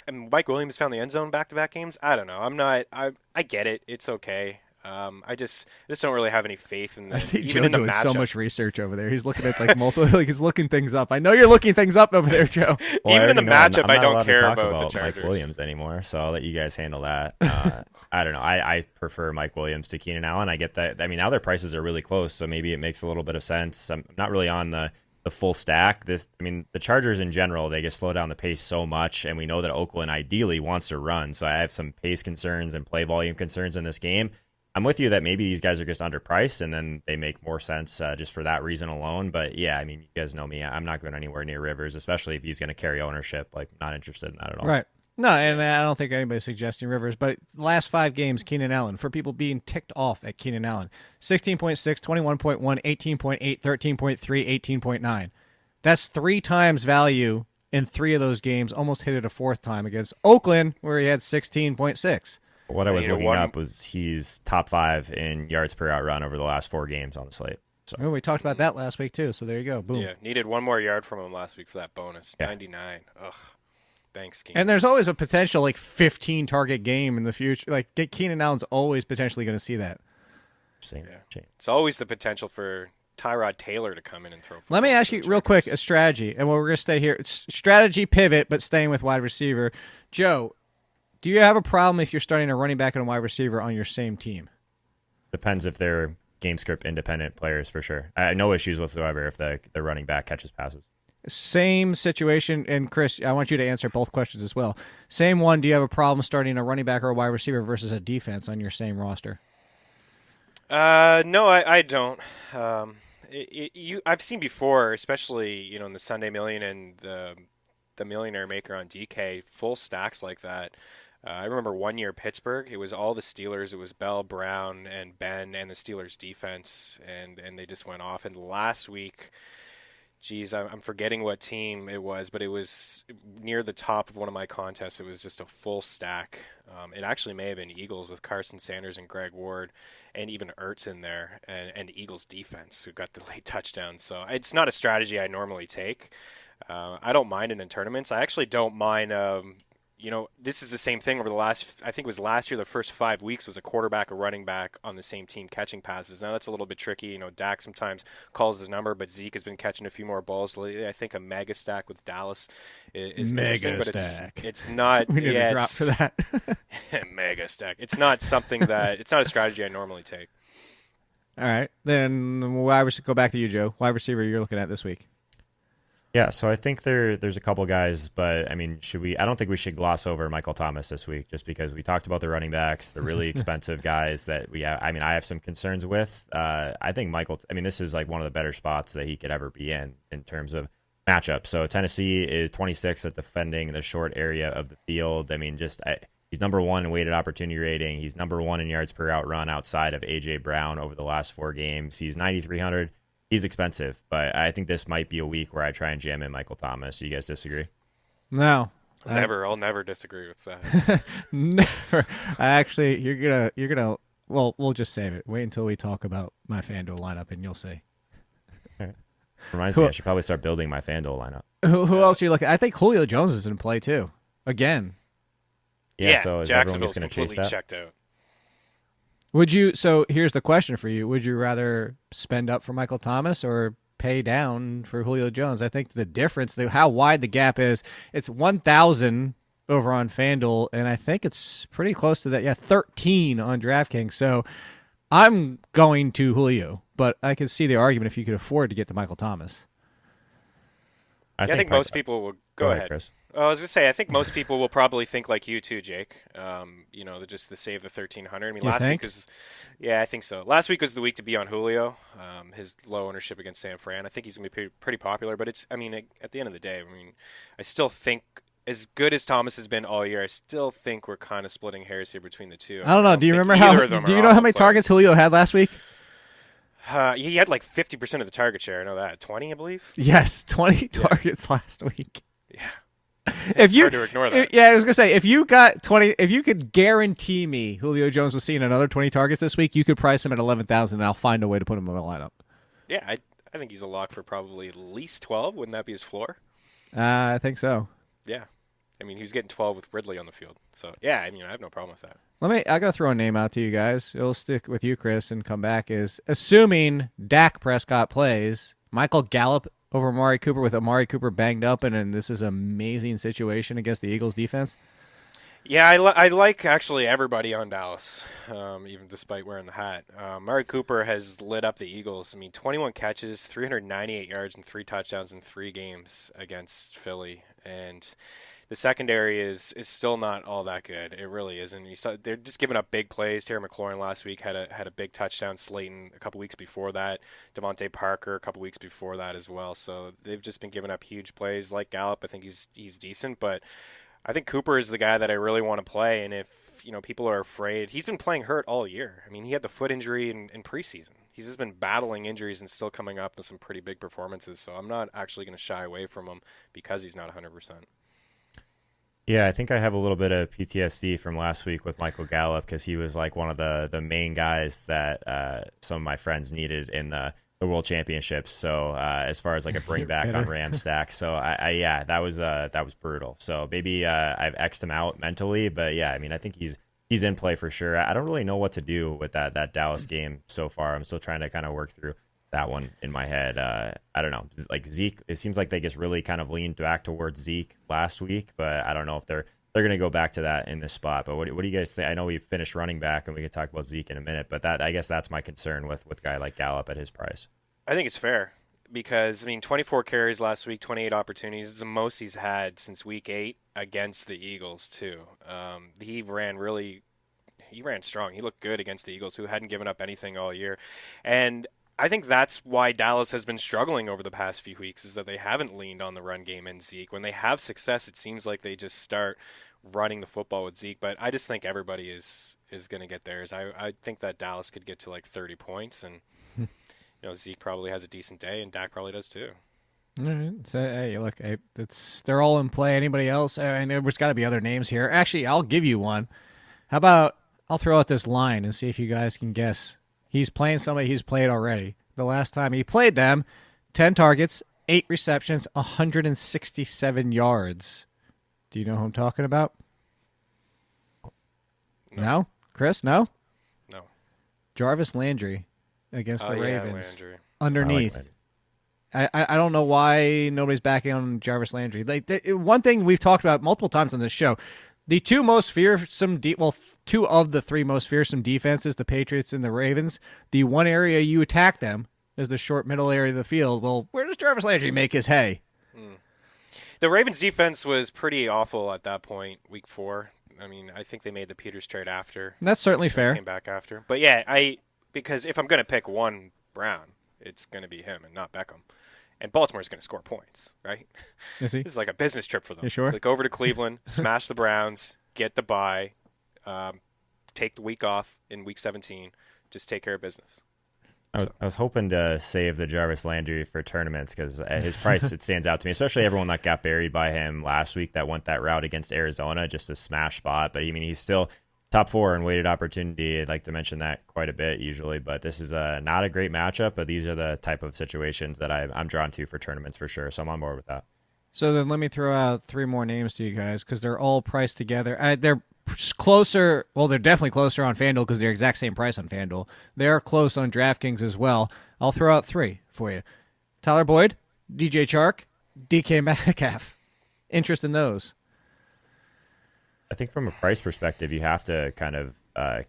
and Mike Williams found the end zone back-to-back games. I don't know. I'm not. I get it. It's okay. I just don't really have any faith in the. I see even Joe in the doing matchup. so much research over there. He's looking at like multiple. Like he's looking things up. I know you're looking things up over there, Joe. Well, even in the matchup, I don't care about the Chargers. Mike Williams anymore, so I'll let you guys handle that. I don't know. I prefer Mike Williams to Keenan Allen. I get that. I mean, now their prices are really close, so maybe it makes a little bit of sense. I'm not really on the full stack. The Chargers in general, they just slow down the pace so much, and we know that Oakland ideally wants to run. So I have some pace concerns and play volume concerns in this game. I'm with you that maybe these guys are just underpriced, and then they make more sense just for that reason alone. But yeah, I mean, you guys know me. I'm not going anywhere near Rivers, especially if he's going to carry ownership. Like, not interested in that at all. Right. No, and I don't think anybody's suggesting Rivers, but last 5 games, Keenan Allen, for people being ticked off at Keenan Allen, 16.6, 21.1, 18.8, 13.3, 18.9. That's 3 times value in 3 of those games, almost hit it a 4th time against Oakland, where he had 16.6. What I was looking up was he's top 5 in yards per out run over the last 4 games on the slate. So. Oh, we talked about that last week, too, so there you go. Boom. Yeah, needed 1 more yard from him last week for that bonus. Yeah. 99. Ugh. Thanks, Keenan. And there's always a potential, 15-target game in the future. Like, Keenan Allen's always potentially going to see that. Yeah. It's always the potential for Tyrod Taylor to come in and throw. Let me ask you real quick a strategy, and we're going to stay here. It's strategy pivot, but staying with wide receiver. Joe, do you have a problem if you're starting a running back and a wide receiver on your same team? Depends if they're game script independent players, for sure. I have no issues whatsoever if the running back catches passes. Same situation, and Chris, I want you to answer both questions as well. Same one, do you have a problem starting a running back or a wide receiver versus a defense on your same roster? No, I don't. I've seen before, especially in the Sunday Million and the Millionaire Maker on DK, full stacks like that. I remember one year Pittsburgh, it was all the Steelers. It was Bell, Brown, and Ben and the Steelers defense, and they just went off. And last week, geez, I'm forgetting what team it was, but it was near the top of one of my contests. It was just a full stack. It actually may have been Eagles with Carson Sanders and Greg Ward, and even Ertz in there, and Eagles defense who got the late touchdown. So it's not a strategy I normally take. I don't mind it in tournaments. I actually don't mind. This is the same thing over the last, I think it was last year, the first 5 weeks was a quarterback, a running back on the same team catching passes. Now that's a little bit tricky. Dak sometimes calls his number, but Zeke has been catching a few more balls lately. I think a mega stack with Dallas is interesting, but it's not. We need a drop for that. Mega stack. It's not something it's not a strategy I normally take. All right. Then wide receiver, go back to you, Joe. Wide receiver you're looking at this week. Yeah, so I think there's a couple guys, but I mean, I don't think we should gloss over Michael Thomas this week, just because we talked about the running backs, the really expensive guys that I have some concerns with. I think this is like one of the better spots that he could ever be in terms of matchup. So Tennessee is 26th at defending the short area of the field. I mean, he's number 1 in weighted opportunity rating. He's number 1 in yards per out run outside of A.J. Brown over the last 4 games. He's 9,300. He's expensive, but I think this might be a week where I try and jam in Michael Thomas. Do you guys disagree? No. I'll never disagree with that. Never. You're gonna. Well, we'll just save it. Wait until we talk about my FanDuel lineup, and you'll see. Right. Reminds me, I should probably start building my FanDuel lineup. Who else are you looking at? I think Julio Jones is in play too. Again. Yeah, so is Jacksonville's everyone just going to completely chase that? checked out. So here's the question for you. Would you rather spend up for Michael Thomas or pay down for Julio Jones? I think the difference, how wide the gap is, it's 1,000 over on FanDuel, and I think it's pretty close to that. Yeah, 13 on DraftKings. So I'm going to Julio, but I can see the argument if you could afford to get the Michael Thomas. I think most people will go ahead. Chris. I was going to say, I think most people will probably think like you too, Jake. Just to save the 1,300. I mean, last week was, I think so. Last week was the week to be on Julio. His low ownership against San Fran. I think he's going to be pretty popular. But at the end of the day, I still think as good as Thomas has been all year, I still think we're kind of splitting hairs here between the two. I don't know. Do you know how many targets Julio had last week? He had like 50% of the target share. I know that. 20, I believe. Yes, 20 targets last week. Yeah. It's hard to ignore that. Yeah, I was gonna say if you got 20, if you could guarantee me Julio Jones was seeing another 20 targets this week, you could price him at 11,000, and I'll find a way to put him in my lineup. Yeah, I think he's a lock for probably at least 12. Wouldn't that be his floor? I think so. Yeah, he was getting 12 with Ridley on the field. So yeah, I have no problem with that. I gotta throw a name out to you guys. It'll stick with you, Chris, and come back. Is assuming Dak Prescott plays, Michael Gallup over Amari Cooper with Amari Cooper banged up, and this is an amazing situation against the Eagles defense. Yeah, I like actually everybody on Dallas, even despite wearing the hat. Amari Cooper has lit up the Eagles. 21 catches, 398 yards, and 3 touchdowns in 3 games against Philly. And the secondary is still not all that good. It really isn't. You saw they're just giving up big plays. Terry McLaurin last week had a big touchdown. Slayton a couple weeks before that. Devontae Parker a couple weeks before that as well. So they've just been giving up huge plays. Like Gallup, I think he's decent, but I think Cooper is the guy that I really want to play. And if people are afraid, he's been playing hurt all year. He had the foot injury in preseason. He's just been battling injuries and still coming up with some pretty big performances. So I'm not actually going to shy away from him because he's not 100%. Yeah, I think I have a little bit of PTSD from last week with Michael Gallup because he was like one of the main guys that some of my friends needed in the World Championships. So as far as like a bring back on Ram stack, so that was brutal. So maybe I've X'd him out mentally, but yeah, I think he's in play for sure. I don't really know what to do with that Dallas game so far. I'm still trying to kind of work through that one in my head. I don't know. Like Zeke, it seems like they just really kind of leaned back towards Zeke last week, but I don't know if they're going to go back to that in this spot. But what do you guys think? I know we finished running back, and we can talk about Zeke in a minute, but I guess that's my concern with a guy like Gallup at his price. I think it's fair because 24 carries last week, 28 opportunities. It's the most he's had since week 8 against the Eagles too. He ran strong. He looked good against the Eagles, who hadn't given up anything all year, and I think that's why Dallas has been struggling over the past few weeks, is that they haven't leaned on the run game and Zeke. When they have success, it seems like they just start running the football with Zeke. But I just think everybody is going to get theirs. I think that Dallas could get to like 30 points, and Zeke probably has a decent day, and Dak probably does too. All right. So, hey, look, they're all in play. Anybody else? And there's got to be other names here. Actually, I'll give you one. How about I'll throw out this line and see if you guys can guess. He's playing somebody he's played already. The last time he played them, 10 targets, 8 receptions, 167 yards. Do you know who I'm talking about? No? Chris, no? No. Jarvis Landry against the Ravens. Landry. Underneath. I like Landry. I don't know why nobody's backing on Jarvis Landry. One thing we've talked about multiple times on this show, the two of the three most fearsome defenses, the Patriots and the Ravens, the one area you attack them is the short middle area of the field. Well, where does Jarvis Landry make his hay? The Ravens defense was pretty awful at that point, week 4. I mean, I think they made the Peters trade after. That's certainly fair. Came back after. But yeah, because if I'm going to pick one Brown, it's going to be him and not Beckham. And Baltimore's going to score points, right? Is he? This is like a business trip for them. You sure? Like over to Cleveland, smash the Browns, get the bye, take the week off in week 17, just take care of business. I was hoping to save the Jarvis Landry for tournaments because at his price, it stands out to me, especially everyone that got buried by him last week that went that route against Arizona, just a smash spot. But I mean, he's still top 4 in weighted opportunity. I'd like to mention that quite a bit usually, but this is not a great matchup, but these are the type of situations that I'm drawn to for tournaments for sure. So I'm on board with that. So then let me throw out 3 more names to you guys because they're all priced together. They're closer. Well, they're definitely closer on FanDuel because they're exact same price on FanDuel. They're close on DraftKings as well. I'll throw out 3 for you. Tyler Boyd, DJ Chark, DK Metcalf. Interest in those? I think from a price perspective, you have to kind of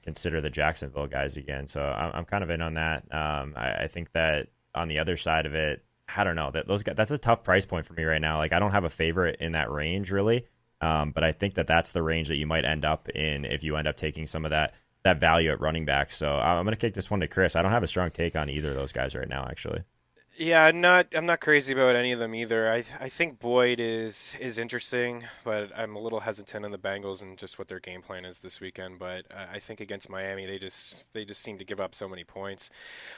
consider the Jacksonville guys again. So I'm kind of in on that. I think that on the other side of it, I don't know that those guys. That's a tough price point for me right now. Like I don't have a favorite in that range really, but I think that that's the range that you might end up in if you end up taking some of that value at running back. So I'm going to kick this one to Chris. I don't have a strong take on either of those guys right now, actually. Yeah, I'm not crazy about any of them either. I think Boyd is interesting, but I'm a little hesitant on the Bengals and just what their game plan is this weekend. But I think against Miami, they just seem to give up so many points.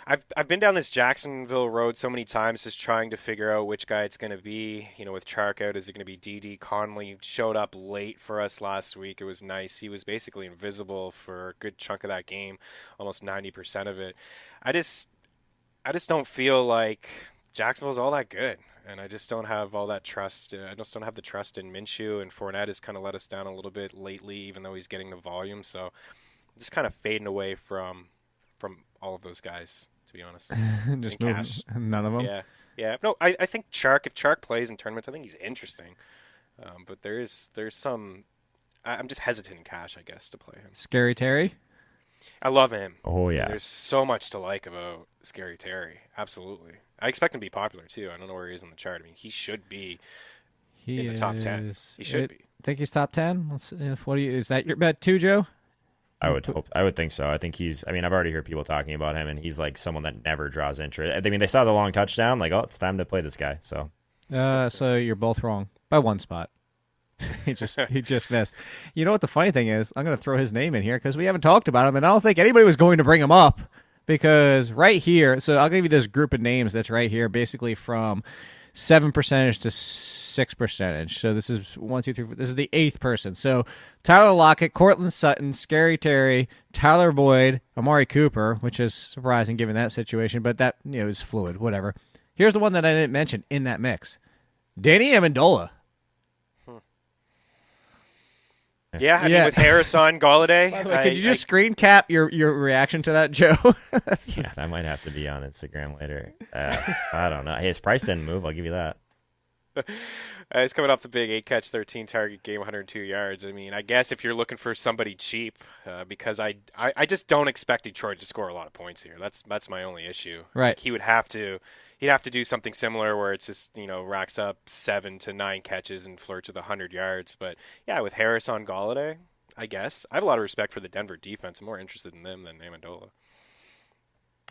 I've been down this Jacksonville road so many times, just trying to figure out which guy it's going to be. You know, with Chark out, is it going to be D.D. Conley? Showed up late for us last week. It was nice. He was basically invisible for a good chunk of that game, almost 90% of it. I just don't feel like Jacksonville's all that good, and I just don't have all that trust. I just don't have the trust in Minshew, and Fournette has kind of let us down a little bit lately, even though he's getting the volume. So I'm just kind of fading away from all of those guys, to be honest. Just none of them? Yeah. No, I think if Chark plays in tournaments, I think he's interesting. But there's some – I'm just hesitant in cash, I guess, to play him. Scary Terry? I love him. Oh, yeah. There's so much to like about Scary Terry. Absolutely. I expect him to be popular, too. I don't know where he is on the chart. I mean, he should be in the top 10. He should be. Think he's top 10? Is that your bet, too, Joe? I would think so. I think I've already heard people talking about him, and he's like someone that never draws interest. I mean, they saw the long touchdown, like, oh, it's time to play this guy. So you're both wrong by one spot. he just missed. You know what the funny thing is? I'm going to throw his name in here because we haven't talked about him, and I don't think anybody was going to bring him up because right here. So I'll give you this group of names that's right here, basically from 7% to 6%. So this is 1, 2, 3, 4. This is the 8th person. So Tyler Lockett, Cortland Sutton, Scary Terry, Tyler Boyd, Amari Cooper, which is surprising given that situation, but that is fluid. Whatever. Here's the one that I didn't mention in that mix: Danny Amendola. Yeah, I mean, with Harris on Galladay. By the way, could you just screen cap your reaction to that, Joe? Yeah, that might have to be on Instagram later. I don't know. Hey, his price didn't move. I'll give you that. He's coming off the big 8-catch, 13-target game, 102 yards. I mean, I guess if you're looking for somebody cheap, because I just don't expect Detroit to score a lot of points here. That's my only issue. Right. Like, he'd have to do something similar where it's just, racks up 7 to 9 catches and flirts with 100 yards. But yeah, with Harris on Galladay, I guess. I have a lot of respect for the Denver defense. I'm more interested in them than Amendola.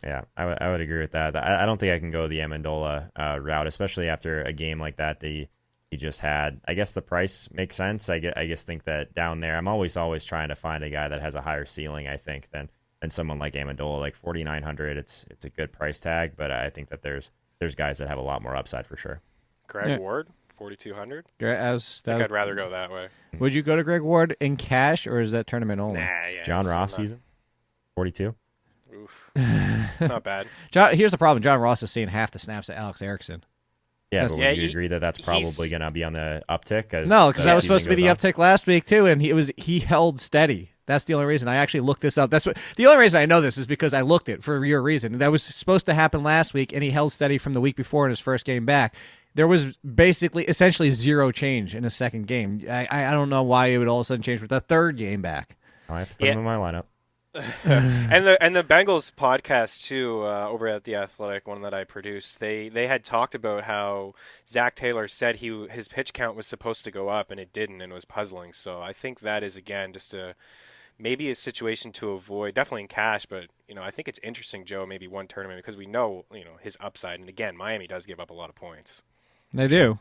Yeah, I would agree with that. I don't think I can go the Amendola route, especially after a game like that he just had. I guess the price makes sense. I just think that down there, I'm always trying to find a guy that has a higher ceiling, I think, than someone like Amendola. Like 4,900, it's a good price tag, but I think that there's guys that have a lot more upside for sure. Greg Ward, 4,200. I'd rather go that way. Would you go to Greg Ward in cash, or is that tournament only? Nah, yeah. John Ross season, 42. Oof. It's not bad. Here's the problem. John Ross is seeing half the snaps at Alex Erickson. Yeah, but would you agree that that's probably going to be on the uptick? No, because that was supposed to be the uptick last week too, and he held steady. That's the only reason. I actually looked this up. The only reason I know this is because I looked it for your reason. That was supposed to happen last week, and he held steady from the week before in his first game back. There was essentially zero change in his second game. I don't know why it would all of a sudden change with the third game back. I have to put him in my lineup. and the Bengals podcast too, over at The Athletic, one that I produced, they had talked about how Zach Taylor said his pitch count was supposed to go up and it didn't, and it was puzzling. So I think that is again just maybe a situation to avoid, definitely in cash, but I think it's interesting, Joe, maybe one tournament because we know his upside, and again Miami does give up a lot of points. They do,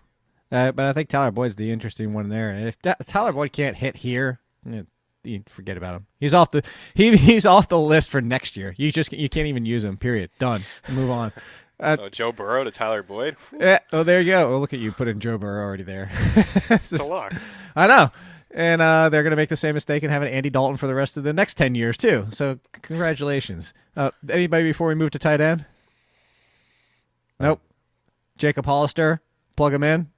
but I think Tyler Boyd's the interesting one there. If Tyler Boyd can't hit here, you forget about him. He's off the list for next year. You can't even use him. Period. Done. Move on. Joe Burrow to Tyler Boyd. Yeah. Oh, there you go. Oh, look at you putting Joe Burrow already there. It's a lock. I know. And they're going to make the same mistake and having Andy Dalton for the rest of the next 10 years too. So congratulations. Anybody before we move to tight end? Nope. Jacob Hollister. Plug him in.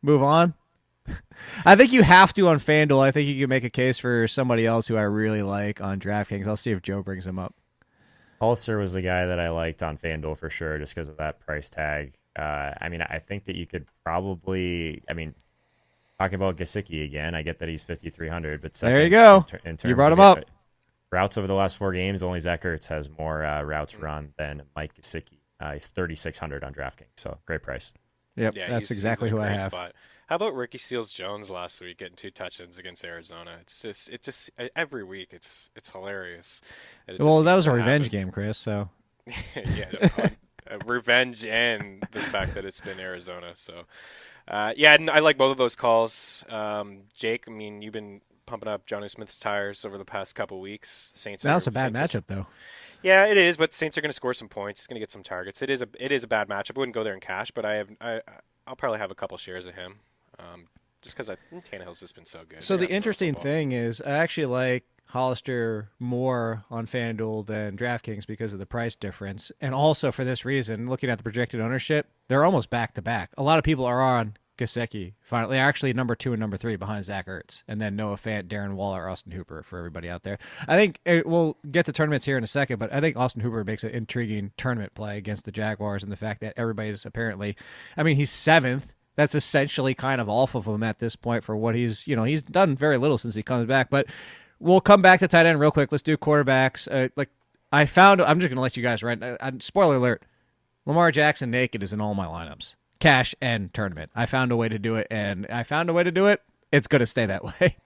Move on. I think you have to on FanDuel. I think you can make a case for somebody else who I really like on DraftKings. I'll see if Joe brings him up. Hollister was the guy that I liked on FanDuel for sure, just because of that price tag. I think that you could probably. Talking about Gesicki again, I get that he's 5,300, but there you go. You brought him up. Routes over the last 4 games, only Zach Ertz has more routes run than Mike Gesicki. He's 3,600 on DraftKings, so great price. Yep, that's exactly who I have. Spot. How about Ricky Seals-Jones last week getting 2 touchdowns against Arizona? It's just every week it's hilarious. That was a revenge game, Chris. So yeah, revenge and the fact that it's been Arizona. So and I like both of those calls. Jake, you've been pumping up Jonnu Smith's tires over the past couple weeks. Saints. That was a bad matchup, though. Yeah, it is, but the Saints are going to score some points. He's going to get some targets. It is a bad matchup. I wouldn't go there in cash, but I'll probably have a couple shares of him, just because Tannehill's just been so good. So the interesting thing is, I actually like Hollister more on FanDuel than DraftKings because of the price difference, and also for this reason, looking at the projected ownership, they're almost back to back. A lot of people are on Gesicki. Finally, actually number 2 and number 3 behind Zach Ertz, and then Noah Fant, Darren Waller, Austin Hooper for everybody out there. I think we'll get to tournaments here in a second, but I think Austin Hooper makes an intriguing tournament play against the Jaguars, and the fact that everybody's apparently, he's 7th. That's essentially kind of off of him at this point for what he's done very little since he comes back. But we'll come back to tight end real quick. Let's do quarterbacks. I'm just going to let you guys spoiler alert. Lamar Jackson naked is in all my lineups. Cash and tournament. I found a way to do it, and it's going to stay that way.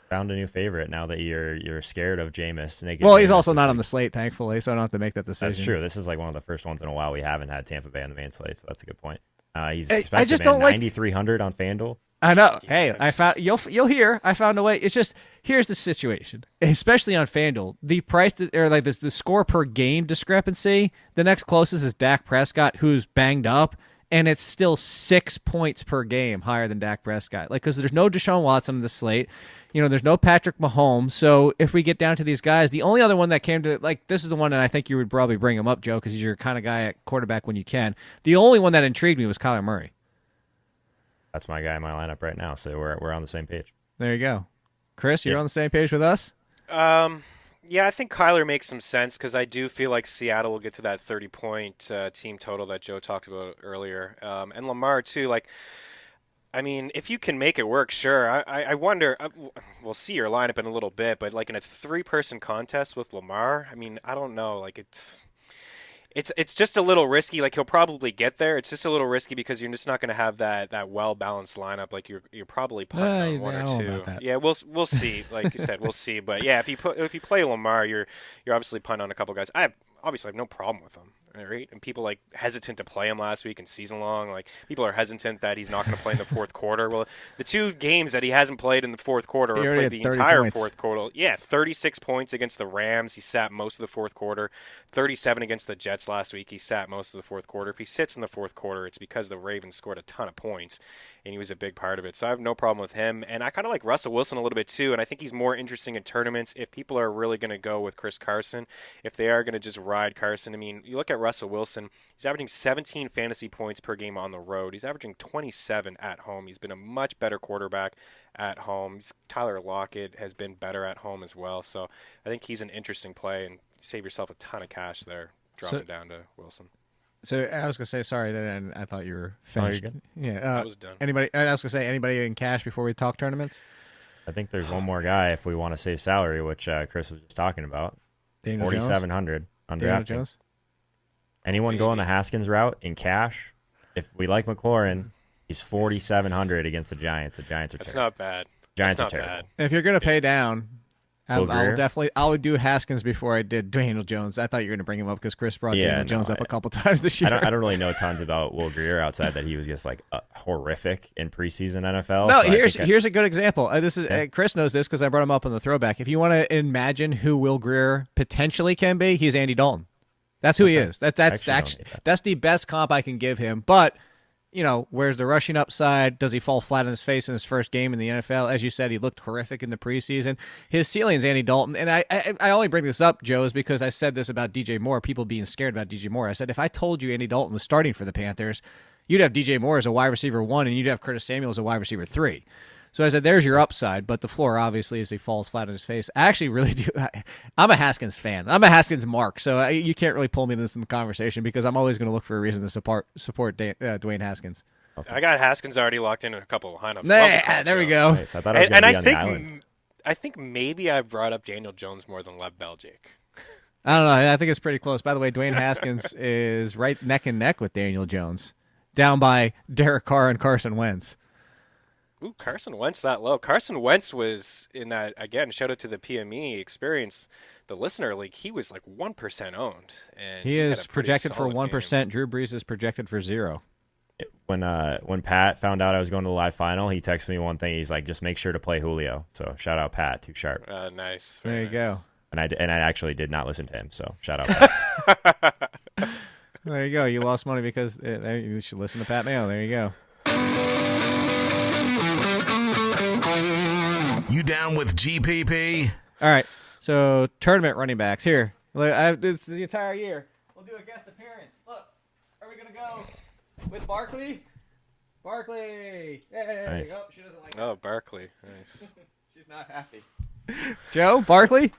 Found a new favorite now that you're scared of Jameis. Well, he's also not on the slate, thankfully, so I don't have to make that decision. That's true. This is like one of the first ones in a while we haven't had Tampa Bay on the main slate, so that's a good point. He's expensive, I just don't 9,300 on FanDuel. I know. Yeah, hey, I found you'll hear. I found a way. It's just here's the situation, especially on FanDuel. The price the score per game discrepancy. The next closest is Dak Prescott, who's banged up, and it's still 6 points per game higher than Dak Prescott. Because there's no Deshaun Watson on the slate. There's no Patrick Mahomes. So if we get down to these guys, the only other one that came to this is the one that I think you would probably bring him up, Joe, because he's your kind of guy at quarterback when you can. The only one that intrigued me was Kyler Murray. That's my guy in my lineup right now, so we're on the same page. There you go. Chris, you're on the same page with us? Yeah, I think Kyler makes some sense because I do feel like Seattle will get to that 30-point team total that Joe talked about earlier. And Lamar, too, if you can make it work, sure. I wonder, we'll see your lineup in a little bit, but in a 3-person contest with Lamar, I don't know. It's just a little risky. He'll probably get there. It's just a little risky because you're just not going to have that well balanced lineup. You're probably punting on one or two. Yeah, we'll see. Like you said, we'll see. But yeah, if you play Lamar, you're obviously punting on a couple guys. I have no problem with him. right? And people like hesitant to play him last week and season long. Like people are hesitant that he's not going to play in the fourth quarter. Well, the 2 games that he hasn't played in the fourth quarter or played the entire fourth quarter. Yeah, 36 points against the Rams. He sat most of the fourth quarter. 37 against the Jets last week. He sat most of the fourth quarter. If he sits in the fourth quarter, it's because the Ravens scored a ton of points, and he was a big part of it. So I have no problem with him. And I kind of like Russell Wilson a little bit too, and I think he's more interesting in tournaments if people are really going to go with Chris Carson, if they are going to just ride Carson. I mean, you look at Russell Wilson, he's averaging 17 fantasy points per game on the road. He's averaging 27 at home. He's been a much better quarterback at home. Tyler Lockett has been better at home as well. So I think he's an interesting play, and save yourself a ton of cash there, dropping down to Wilson. So I was going to say, sorry, that I thought you were finished. Oh, you're good? Yeah, I was done. I was going to say, anybody in cash before we talk tournaments? I think there's one more guy if we want to save salary, which Chris was just talking about. Daniel 4,700 on Daniel DraftKings. Jones? Anyone going the Haskins route in cash? If we like McLaurin, he's 4,700 against the Giants. The Giants are That's terrible. not bad. Giants That's are not terrible. bad. If you're going to pay down, Will I would do Haskins before I did Daniel Jones. I thought you were going to bring him up because Chris brought Yeah, Daniel Jones no, up a couple times this year. I don't really know tons about Will Grier outside that he was just like horrific in preseason NFL. No, so here's a good example. Chris knows this because I brought him up on the throwback. If you want to imagine who Will Grier potentially can be, he's Andy Dalton. That's who he is. That's the best comp I can give him. But where's the rushing upside? Does he fall flat on his face in his first game in the NFL? As you said, he looked horrific in the preseason. His ceiling is Andy Dalton. And I only bring this up, Joe, is because I said this about DJ Moore, people being scared about DJ Moore. I said, if I told you Andy Dalton was starting for the Panthers, you'd have DJ Moore as a wide receiver 1, and you'd have Curtis Samuel as a wide receiver 3. So I said, there's your upside, but the floor obviously is he falls flat on his face. I actually really do. I'm a Haskins fan. I'm a Haskins mark, so you can't really pull me this in the conversation because I'm always going to look for a reason to support Dwayne Haskins. I got Haskins already locked in a couple of lineups. There we go. Nice. I thought I was going to be on the island. I think maybe I brought up Daniel Jones more than Lev Belgic. I don't know. I think it's pretty close. By the way, Dwayne Haskins is right neck and neck with Daniel Jones, down by Derek Carr and Carson Wentz. Ooh, Carson Wentz that low. Carson Wentz was in that, again, shout out to the PME experience, the listener league. He was like 1% owned. And he is projected for 1%. Game. Drew Brees is projected for 0. When Pat found out I was going to the live final, he texted me one thing. He's like, just make sure to play Julio. So shout out Pat, too sharp. Nice. There you go. And I actually did not listen to him, so shout out Pat. There you go. You lost money because you should listen to Pat Mayo. There you go. You down with GPP? All right. So tournament running backs here. It's the entire year. We'll do a guest appearance. Look, are we gonna go with Barkley? Barkley. Hey. Nice. Oh, she doesn't like Oh, Barkley. Nice. She's not happy. Joe, Barkley?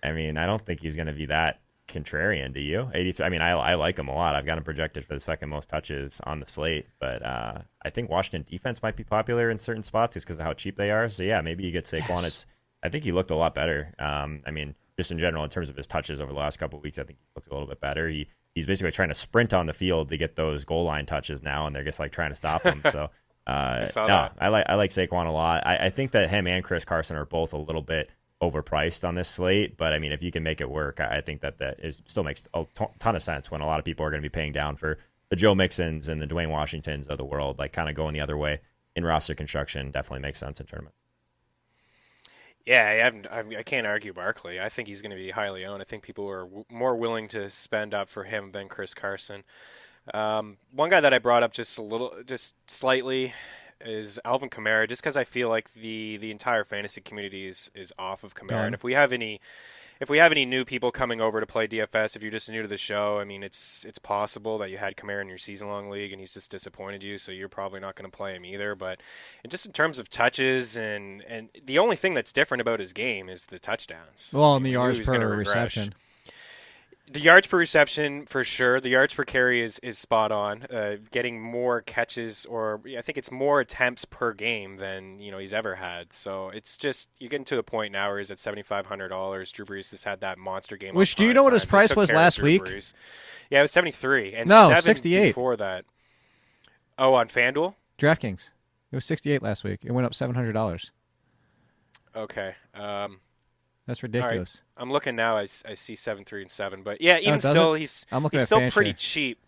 I mean, I don't think he's going to be that contrarian, do you? 83. I mean, I like him a lot. I've got him projected for the second most touches on the slate, but I think Washington defense might be popular in certain spots just because of how cheap they are. So yeah, maybe you get Saquon. Yes. I think he looked a lot better. I mean, just in general, in terms of his touches over the last couple of weeks, I think he looked a little bit better. He's basically trying to sprint on the field to get those goal line touches now, and they're just like trying to stop him. So I like Saquon a lot. I think that him and Chris Carson are both a little bit overpriced on this slate, but I mean, if you can make it work, I think that still makes a ton of sense when a lot of people are going to be paying down for the Joe Mixons and the Dwayne Washingtons of the world, like kind of going the other way in roster construction. Definitely makes sense in tournament. Yeah, I can't argue Barkley. I think he's going to be highly owned. I think people are more willing to spend up for him than Chris Carson. One guy that I brought up just slightly is Alvin Kamara, just because I feel like the entire fantasy community is off of Kamara. And if we have any new people coming over to play DFS, if you're just new to the show, I mean, it's possible that you had Kamara in your season-long league and he's just disappointed you, so you're probably not going to play him either. But just in terms of touches, and the only thing that's different about his game is the touchdowns. Well, and the yards per reception. The yards per reception, for sure. The yards per carry is spot on. Getting more catches, or I think it's more attempts per game than he's ever had. So it's just, you're getting to the point now where he's at $7,500. Drew Brees has had that monster game. Which, do you know what his price was last week? Yeah, it was 73, and no, 68 before that. Oh, on FanDuel? DraftKings. It was 68 last week. It went up $700. Okay. That's That's ridiculous. Right. I'm looking now. I see 7, 3, and 7. But yeah, even he's still pretty cheap.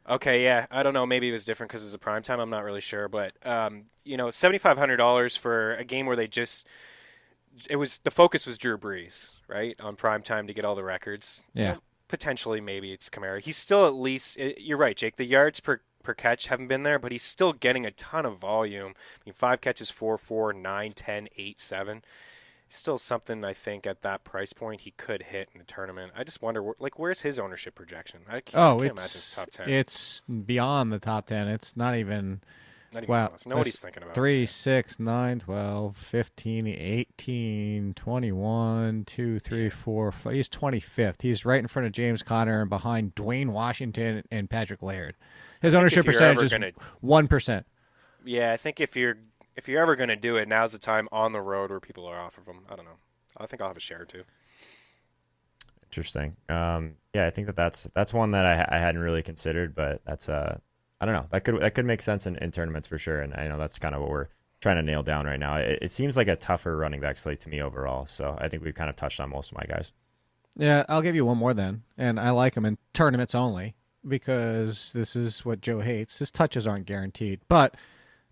Okay, yeah. I don't know. Maybe it was different because it was a prime time. I'm not really sure. But, $7,500 for a game where the focus was Drew Brees, right, on prime time to get all the records. Yeah. Potentially, maybe it's Kamara. He's still at least, you're right, Jake, the yards per catch haven't been there, but he's still getting a ton of volume. 5 catches, 4, 9, 10, 8, 7. Still something I think at that price point he could hit in a tournament. I just wonder, where's his ownership projection? I can't imagine it's top 10. It's beyond the top 10. It's not even close. Nobody's thinking about 3, it. 6, 9, 12, 15, 18, 21, 2, 3, 4, 5. He's 25th. He's right in front of James Conner and behind Dwayne Washington and Patrick Laird. His ownership percentage is 1%. Yeah, I think if you're ever going to do it, now's the time on the road where people are off of them. I don't know. I think I'll have a share or two. Interesting. Yeah, I think that's one that I hadn't really considered, but that's I don't know. That could make sense in tournaments for sure, and I know that's kind of what we're trying to nail down right now. It seems like a tougher running back slate to me overall, so I think we've kind of touched on most of my guys. Yeah, I'll give you one more then, and I like him in tournaments only because this is what Joe hates. His touches aren't guaranteed, but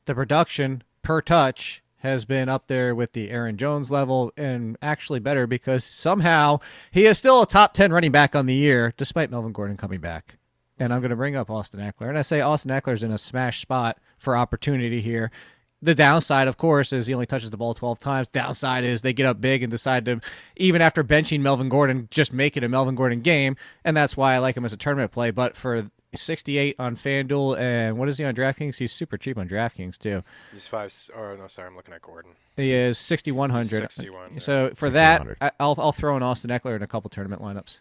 the production per touch has been up there with the Aaron Jones level and actually better because somehow he is still a top 10 running back on the year despite Melvin Gordon coming back. And I'm going to bring up Austin Eckler. And I say Austin Eckler's in a smash spot for opportunity here. The downside, of course, is he only touches the ball 12 times. Downside is they get up big and decide to, even after benching Melvin Gordon, just make it a Melvin Gordon game. And that's why I like him as a tournament play. But for 68 on FanDuel, and what is he on DraftKings? He's super cheap on DraftKings, too. He's I'm looking at Gordon. He is 6,100. 61. Yeah. So for that, I'll throw in Austin Eckler in a couple tournament lineups.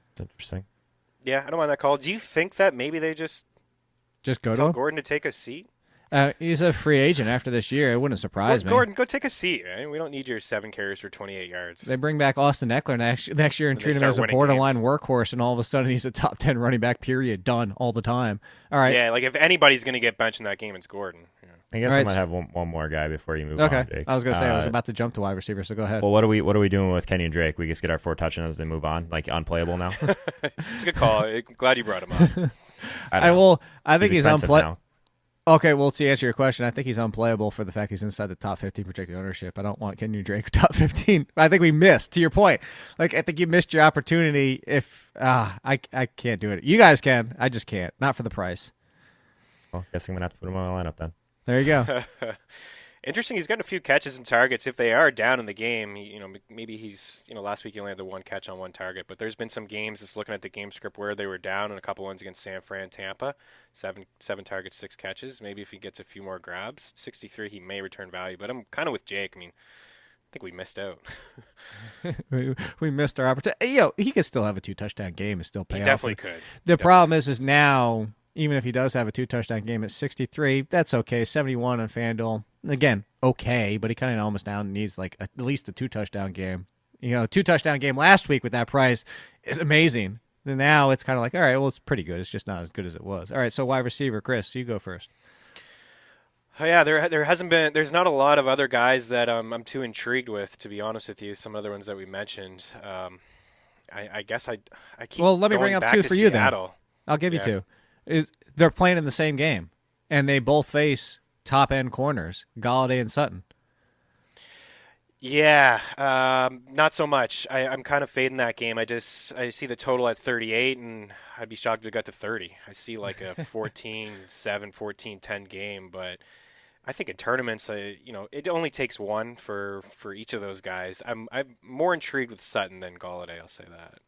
That's interesting. Yeah, I don't mind that call. Do you think that maybe they just go tell to Gordon to take a seat? He's a free agent after this year. It wouldn't surprise me. Gordon, go take a seat. Right? We don't need your 7 carries for 28 yards. They bring back Austin Eckler next year and treat him as a borderline workhorse, and all of a sudden he's a top 10 running back, period. Done all the time. All right. Yeah, like if anybody's going to get benched in that game, it's Gordon. Yeah. I guess I might have one more guy before you move on, Jake. I was going to say, I was about to jump to wide receiver, so go ahead. Well, what are we doing with Kenny and Drake? We just get our 4 touchdowns and move on? Like, unplayable now? It's a good call. I'm glad you brought him up. I think he's unplayable. now. Okay, well, to answer your question, I think he's unplayable for the fact he's inside the top 15 projected ownership. I don't want Kenyon Drake top 15. I think we missed, to your point. Like, I think you missed your opportunity if I can't do it. You guys can. I just can't. Not for the price. Well, guess I'm going to have to put him on my lineup then. There you go. Interesting. He's gotten a few catches and targets. If they are down in the game, maybe he's, last week he only had the 1 catch on 1 target, but there's been some games, just looking at the game script, where they were down, and a couple ones against San Fran, Tampa, 7 targets, 6 catches. Maybe if he gets a few more grabs, 63, he may return value. But I'm kind of with Jake. I think we missed out. we missed our opportunity. He could still have a 2 touchdown game and still pay off. He definitely could. The problem is now, even if he does have a 2 touchdown game at 63, that's okay. 71 on FanDuel. Again, okay, but he kind of almost now needs like at least a 2 touchdown game. 2 touchdown game last week with that price is amazing. And now it's kind of like, all right, well, it's pretty good. It's just not as good as it was. All right, so wide receiver, Chris, you go first. Oh, yeah, there's not a lot of other guys that I'm too intrigued with, to be honest with you. Some other ones that we mentioned. I guess I keep Well, let me going bring up back 2 to for you Seattle. then. I'll give you 2. They're playing in the same game, and they both face top-end corners, Galladay and Sutton. Yeah, not so much. I'm kind of fading that game. I see the total at 38, and I'd be shocked if it got to 30. I see like a 14-7, 14-10 game, but I think in tournaments, it only takes 1 for each of those guys. I'm more intrigued with Sutton than Galladay, I'll say that.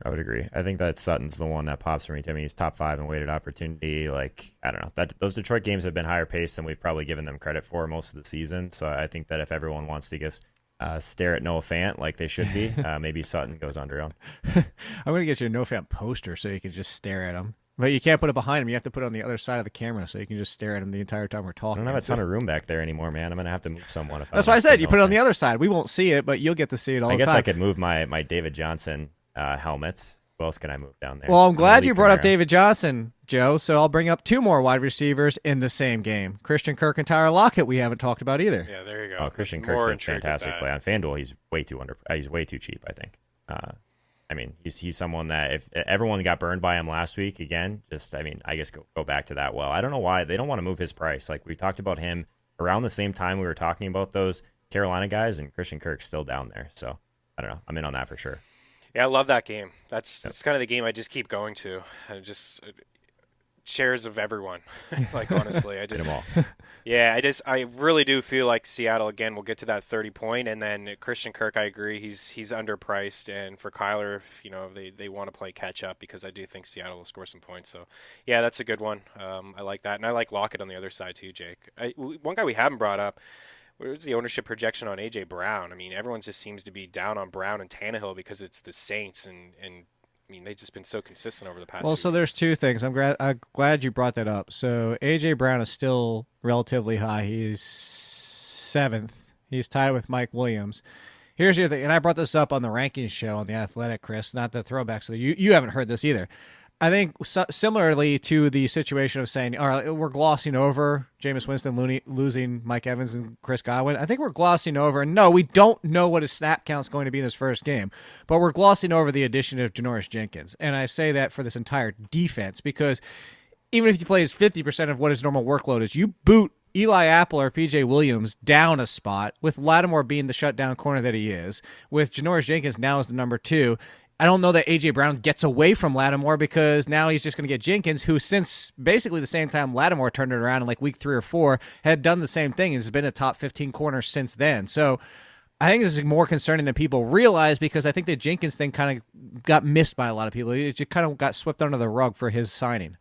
I would agree. I think that Sutton's the one that pops for me. I mean, he's top 5 in weighted opportunity. Like, I don't know. Those Detroit games have been higher paced than we've probably given them credit for most of the season. So I think that if everyone wants to just stare at Noah Fant like they should be, maybe Sutton goes under him. I'm going to get you a Noah Fant poster so you can just stare at him. But you can't put it behind him. You have to put it on the other side of the camera so you can just stare at him the entire time we're talking. I don't have a ton of room back there anymore, man. I'm going to have to move someone. That's why I said you put it on the other side. We won't see it, but you'll get to see it all the time. I guess I could move my David Johnson helmets. Who else can I move down there? Well, I'm glad you brought up around. David Johnson, Joe, so I'll bring up two more wide receivers in the same game. Christian Kirk and Tyler Lockett we haven't talked about either. Yeah, there you go. Oh, Christian More Kirk's a intrigued with fantastic that. play. On FanDuel, he's way too cheap, I think. I mean, he's someone that if everyone got burned by him last week again, I guess go back to that well. I don't know why they don't want to move his price. Like we talked about him around the same time we were talking about those Carolina guys, and Christian Kirk's still down there. So I don't know. I'm in on that for sure. Yeah, I love that game. That's kind of the game I just keep going to. I just shares of everyone. Like honestly, Hit 'em all. Yeah, I really do feel like Seattle again will get to that 30 point, and then Christian Kirk, I agree, he's underpriced, and for Kyler, if they want to play catch up, because I do think Seattle will score some points. So yeah, that's a good one. I like that, and I like Lockett on the other side too, Jake. One guy we haven't brought up. Where's the ownership projection on A.J. Brown? I mean, everyone just seems to be down on Brown and Tannehill because it's the Saints, and I mean, they've just been so consistent over the past Well, few so there's weeks. two things. I'm glad you brought that up. So A.J. Brown is still relatively high. He's 7th. He's tied with Mike Williams. Here's the other thing, and I brought this up on the rankings show on The Athletic, Chris, not the throwback, so you haven't heard this either. I think similarly to the situation of saying, all right, we're glossing over Jameis Winston losing Mike Evans and Chris Godwin. I think we're glossing over, and no, we don't know what his snap count's going to be in his first game, but we're glossing over the addition of Janoris Jenkins. And I say that for this entire defense, because even if he plays 50% of what his normal workload is, you boot Eli Apple or P.J. Williams down a spot, with Lattimore being the shutdown corner that he is, with Janoris Jenkins now as the number 2. I don't know that A.J. Brown gets away from Lattimore, because now he's just going to get Jenkins, who since basically the same time Lattimore turned it around in like week 3 or 4, had done the same thing and has been a top 15 corner since then. So I think this is more concerning than people realize, because I think the Jenkins thing kind of got missed by a lot of people. It just kind of got swept under the rug for his signing.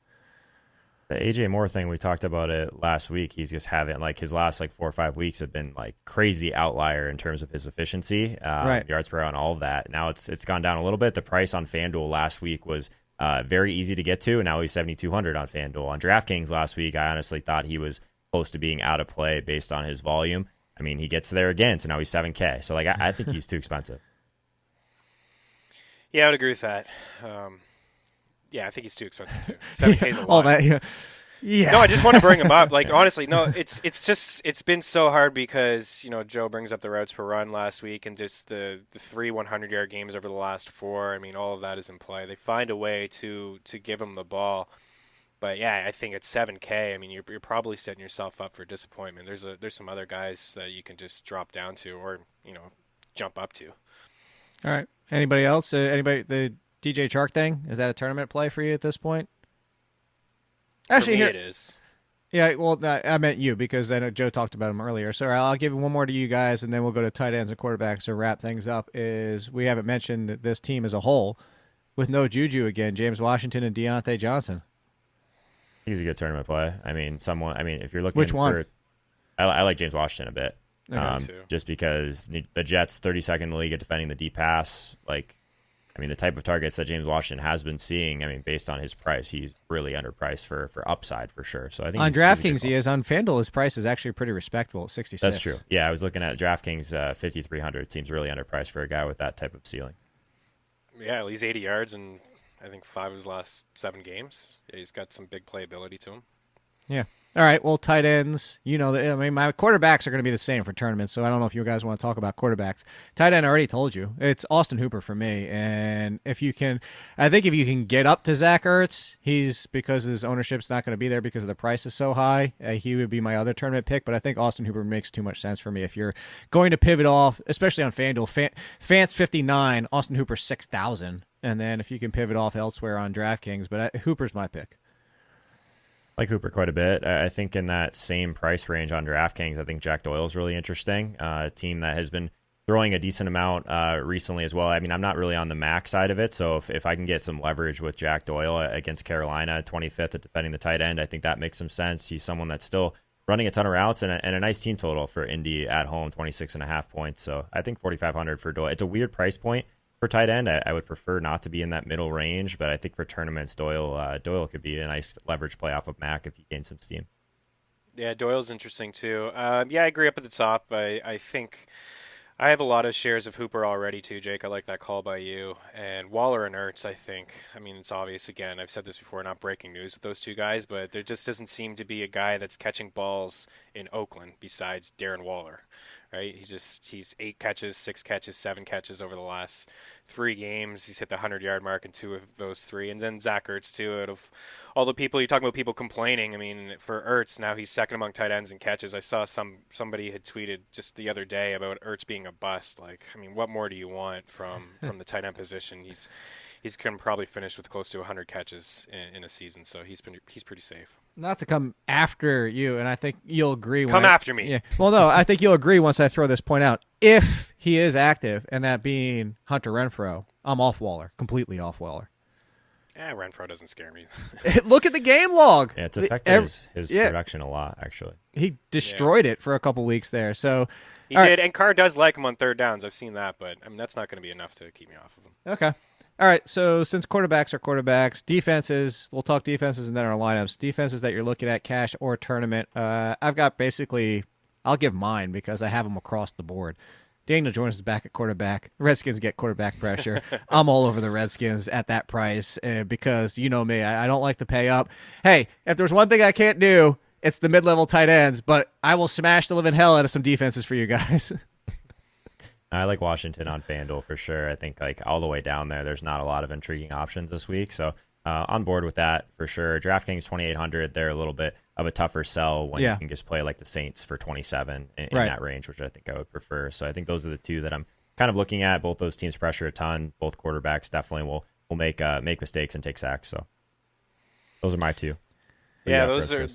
The AJ Moore thing, we talked about it last week. He's just having his last 4 or 5 weeks have been crazy outlier in terms of his efficiency, right. Yards per hour, and all of that. Now it's gone down a little bit. The price on FanDuel last week was very easy to get to, and now he's 7,200 on FanDuel. On DraftKings last week, I honestly thought he was close to being out of play based on his volume. I mean, he gets there again, so now he's 7K. So I think he's too expensive. Yeah, I would agree with that. Yeah, I think he's too expensive too. 7K is a lot. All that, yeah. No, I just want to bring him up. Honestly, no, it's been so hard because Joe brings up the routes per run last week, and just the 3 100-yard games over the last 4. I mean, all of that is in play. They find a way to give him the ball, but yeah, I think at 7K, I mean, you're probably setting yourself up for disappointment. There's some other guys that you can just drop down to, or jump up to. All right. Anybody else? The DJ Chark thing, is that a tournament play for you at this point? Actually, for me, here it is. Yeah, well, I meant you, because I know Joe talked about him earlier. So I'll give one more to you guys, and then we'll go to tight ends and quarterbacks to wrap things up. Is we haven't mentioned this team as a whole with no Juju again, James Washington and Deontay Johnson. He's a good tournament play. I mean, if you're looking Which one? I like James Washington a bit. Okay, too. Just because the Jets 32nd in the league at defending the deep pass, the type of targets that James Washington has been seeing, based on his price, he's really underpriced for upside for sure. So I think on DraftKings he is. On FanDuel, his price is actually pretty respectable at 66. That's true. Yeah, I was looking at DraftKings 5,300. Seems really underpriced for a guy with that type of ceiling. Yeah, at least 80 yards in I think 5 of his last 7 games. Yeah, he's got some big playability to him. Yeah. All right. Well, tight ends, my quarterbacks are going to be the same for tournaments, so I don't know if you guys want to talk about quarterbacks. Tight end, I already told you. It's Austin Hooper for me. And if you can get up to Zach Ertz, because his ownership's not going to be there because the price is so high, he would be my other tournament pick. But I think Austin Hooper makes too much sense for me. If you're going to pivot off, especially on FanDuel, Fance 59, Austin Hooper 6,000. And then if you can pivot off elsewhere on DraftKings, but Hooper's my pick. Like Hooper quite a bit. I think in that same price range on DraftKings, I think Jack Doyle's really interesting. A team that has been throwing a decent amount recently as well. I mean, I'm not really on the max side of it, so if I can get some leverage with Jack Doyle against Carolina, 25th at defending the tight end, I think that makes some sense. He's someone that's still running a ton of routes and a nice team total for Indy at home, 26.5 points. So I think 4,500 for Doyle. It's a weird price point for tight end. I would prefer not to be in that middle range, but I think for tournaments, Doyle could be a nice leverage play off of Mac if he gains some steam. Yeah, Doyle's interesting too. Yeah, I agree up at the top. I think I have a lot of shares of Hooper already too, Jake. I like that call by you. And Waller and Ertz, I think. I mean, it's obvious, again, I've said this before, not breaking news with those two guys, but there just doesn't seem to be a guy that's catching balls in Oakland besides Darren Waller, right? He's 8 catches, 6 catches, 7 catches over the last 3 games. He's hit the 100-yard mark in 2 of those 3. And then Zach Ertz, too, out of all the people, you talk about people complaining. I mean, for Ertz, now he's second among tight ends in catches. I saw somebody had tweeted just the other day about Ertz being a bust. Like, I mean, what more do you want from the tight end position? He's going to probably finish with close to 100 catches in a season, so he's pretty safe. Not to come after you, and I think you'll agree. Come after me. Yeah. Well, no, I think you'll agree once I throw this point out. If he is active, and that being Hunter Renfrow, I'm off Waller, completely off Waller. Renfrow doesn't scare me. Look at the game log. Yeah, it's affected his production a lot, actually. He destroyed it for a couple weeks there. So he did, and Carr does like him on third downs. I've seen that, but I mean that's not going to be enough to keep me off of him. Okay. All right, so since quarterbacks are quarterbacks, defenses, we'll talk defenses and then our lineups. Defenses that you're looking at, cash or tournament. I've got I'll give mine because I have them across the board. Daniel Jones is back at quarterback. Redskins get quarterback pressure. I'm all over the Redskins at that price because you know me. I don't like to pay up. Hey, if there's one thing I can't do, it's the mid-level tight ends, but I will smash the living hell out of some defenses for you guys. I like Washington on FanDuel for sure. I think like all the way down there's not a lot of intriguing options this week. So on board with that for sure. DraftKings 2,800, they're a little bit of a tougher sell when you can just play like the Saints for 27 in that range, which I think I would prefer. So I think those are the two that I'm kind of looking at. Both those teams pressure a ton. Both quarterbacks definitely will make mistakes and take sacks. So those are my two. Yeah, those are.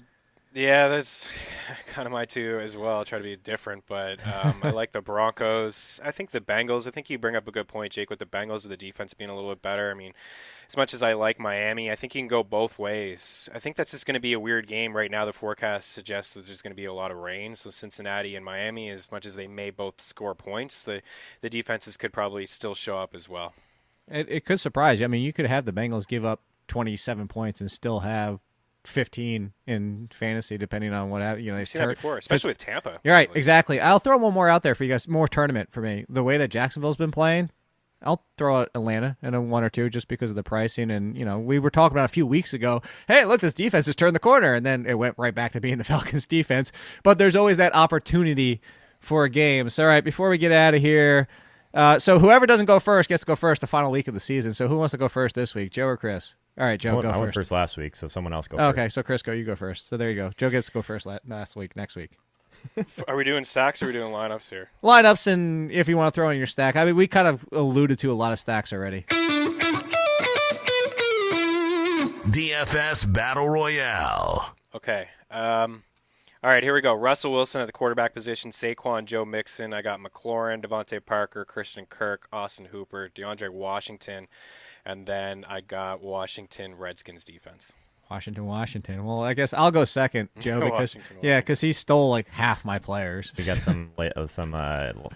Yeah, that's kind of my two as well. I'll try to be different, but I like the Broncos. I think the Bengals, I think you bring up a good point, Jake, with the Bengals of the defense being a little bit better. I mean, as much as I like Miami, I think you can go both ways. I think that's just going to be a weird game right now. The forecast suggests that there's going to be a lot of rain. So Cincinnati and Miami, as much as they may both score points, the defenses could probably still show up as well. It could surprise you. I mean, you could have the Bengals give up 27 points and still have 15 in fantasy, depending on what happens. I've seen that before, especially with Tampa. You're right, exactly. I'll throw one more out there for you guys. More tournament for me. The way that Jacksonville's been playing, I'll throw out Atlanta and a 1 or 2 just because of the pricing. And we were talking about a few weeks ago. Hey, look, this defense has turned the corner, and then it went right back to being the Falcons' defense. But there's always that opportunity for a game. So, all right, before we get out of here, so whoever doesn't go first gets to go first the final week of the season. So who wants to go first this week, Joe or Chris? All right, Joe, go first. I went first last week, so someone else go first. Okay, so Chris, you go first. So there you go. Joe gets to go first next week. Are we doing stacks or are we doing lineups here? Lineups, and if you want to throw in your stack. I mean, we kind of alluded to a lot of stacks already. DFS Battle Royale. Okay. All right, here we go. Russell Wilson at the quarterback position, Saquon, Joe Mixon. I got McLaurin, Devontae Parker, Christian Kirk, Austin Hooper, DeAndre Washington, and then I got Washington Redskins defense. Washington. Well, I guess I'll go second, Joe, because he stole like half my players. We got some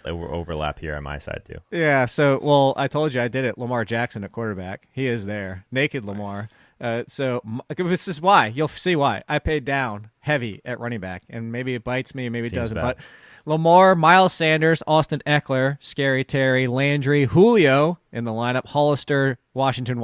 overlap here on my side too. Yeah. So, I told you I did it. Lamar Jackson at quarterback. He is there, naked Lamar. Nice. So this is why you'll see why I paid down heavy at running back, and maybe it bites me, maybe it doesn't. Bad. But Lamar, Miles Sanders, Austin Eckler, Scary Terry, Landry, Julio in the lineup. Hollister, Washington.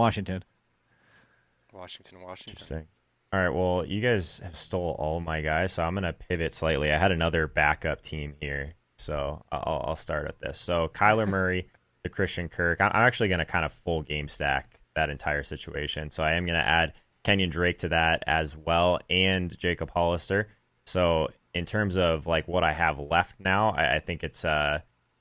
Interesting. All right, well, you guys have stole all my guys, so I'm going to pivot slightly. I had another backup team here, so I'll start at this. So Kyler Murray, the Christian Kirk. I'm actually going to kind of full game stack that entire situation. So I am going to add Kenyon Drake to that as well and Jacob Hollister. So in terms of like what I have left now, I think it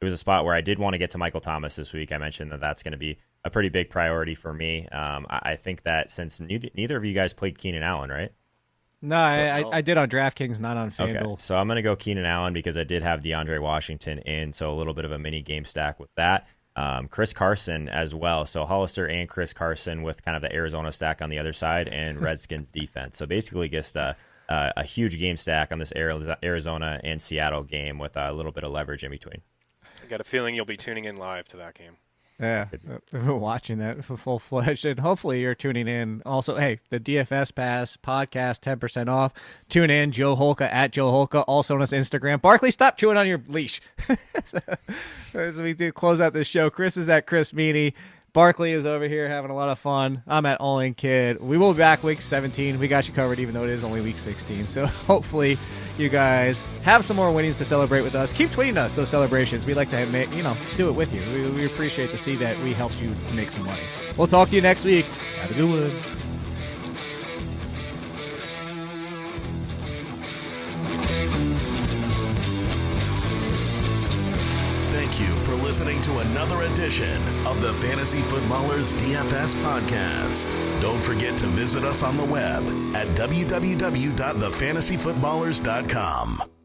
was a spot where I did want to get to Michael Thomas this week. I mentioned that that's going to be a pretty big priority for me. I think that since neither of you guys played Keenan Allen, right? No, I did on DraftKings, not on FanDuel. Okay, so I'm going to go Keenan Allen because I did have DeAndre Washington in, so a little bit of a mini game stack with that. Chris Carson as well. So Hollister and Chris Carson with kind of the Arizona stack on the other side and Redskins defense. So basically just a huge game stack on this Arizona and Seattle game with a little bit of leverage in between. I got a feeling you'll be tuning in live to that game. Yeah, watching that full-fledged, and hopefully you're tuning in. Also, hey, the DFS Pass podcast, 10% off. Tune in, Joe Holka, at Joe Holka, also on his Instagram. Barkley, stop chewing on your leash. So we do close out this show. Chris is at Chris Meaney. Barkley is over here having a lot of fun. I'm at All In Kid. We will be back week 17. We got you covered, even though it is only week 16. So hopefully you guys have some more winnings to celebrate with us. Keep tweeting us those celebrations. We'd like to do it with you. We appreciate to see that we helped you make some money. We'll talk to you next week. Have a good one. Thank you for listening to another edition of the Fantasy Footballers DFS Podcast. Don't forget to visit us on the web at www.thefantasyfootballers.com.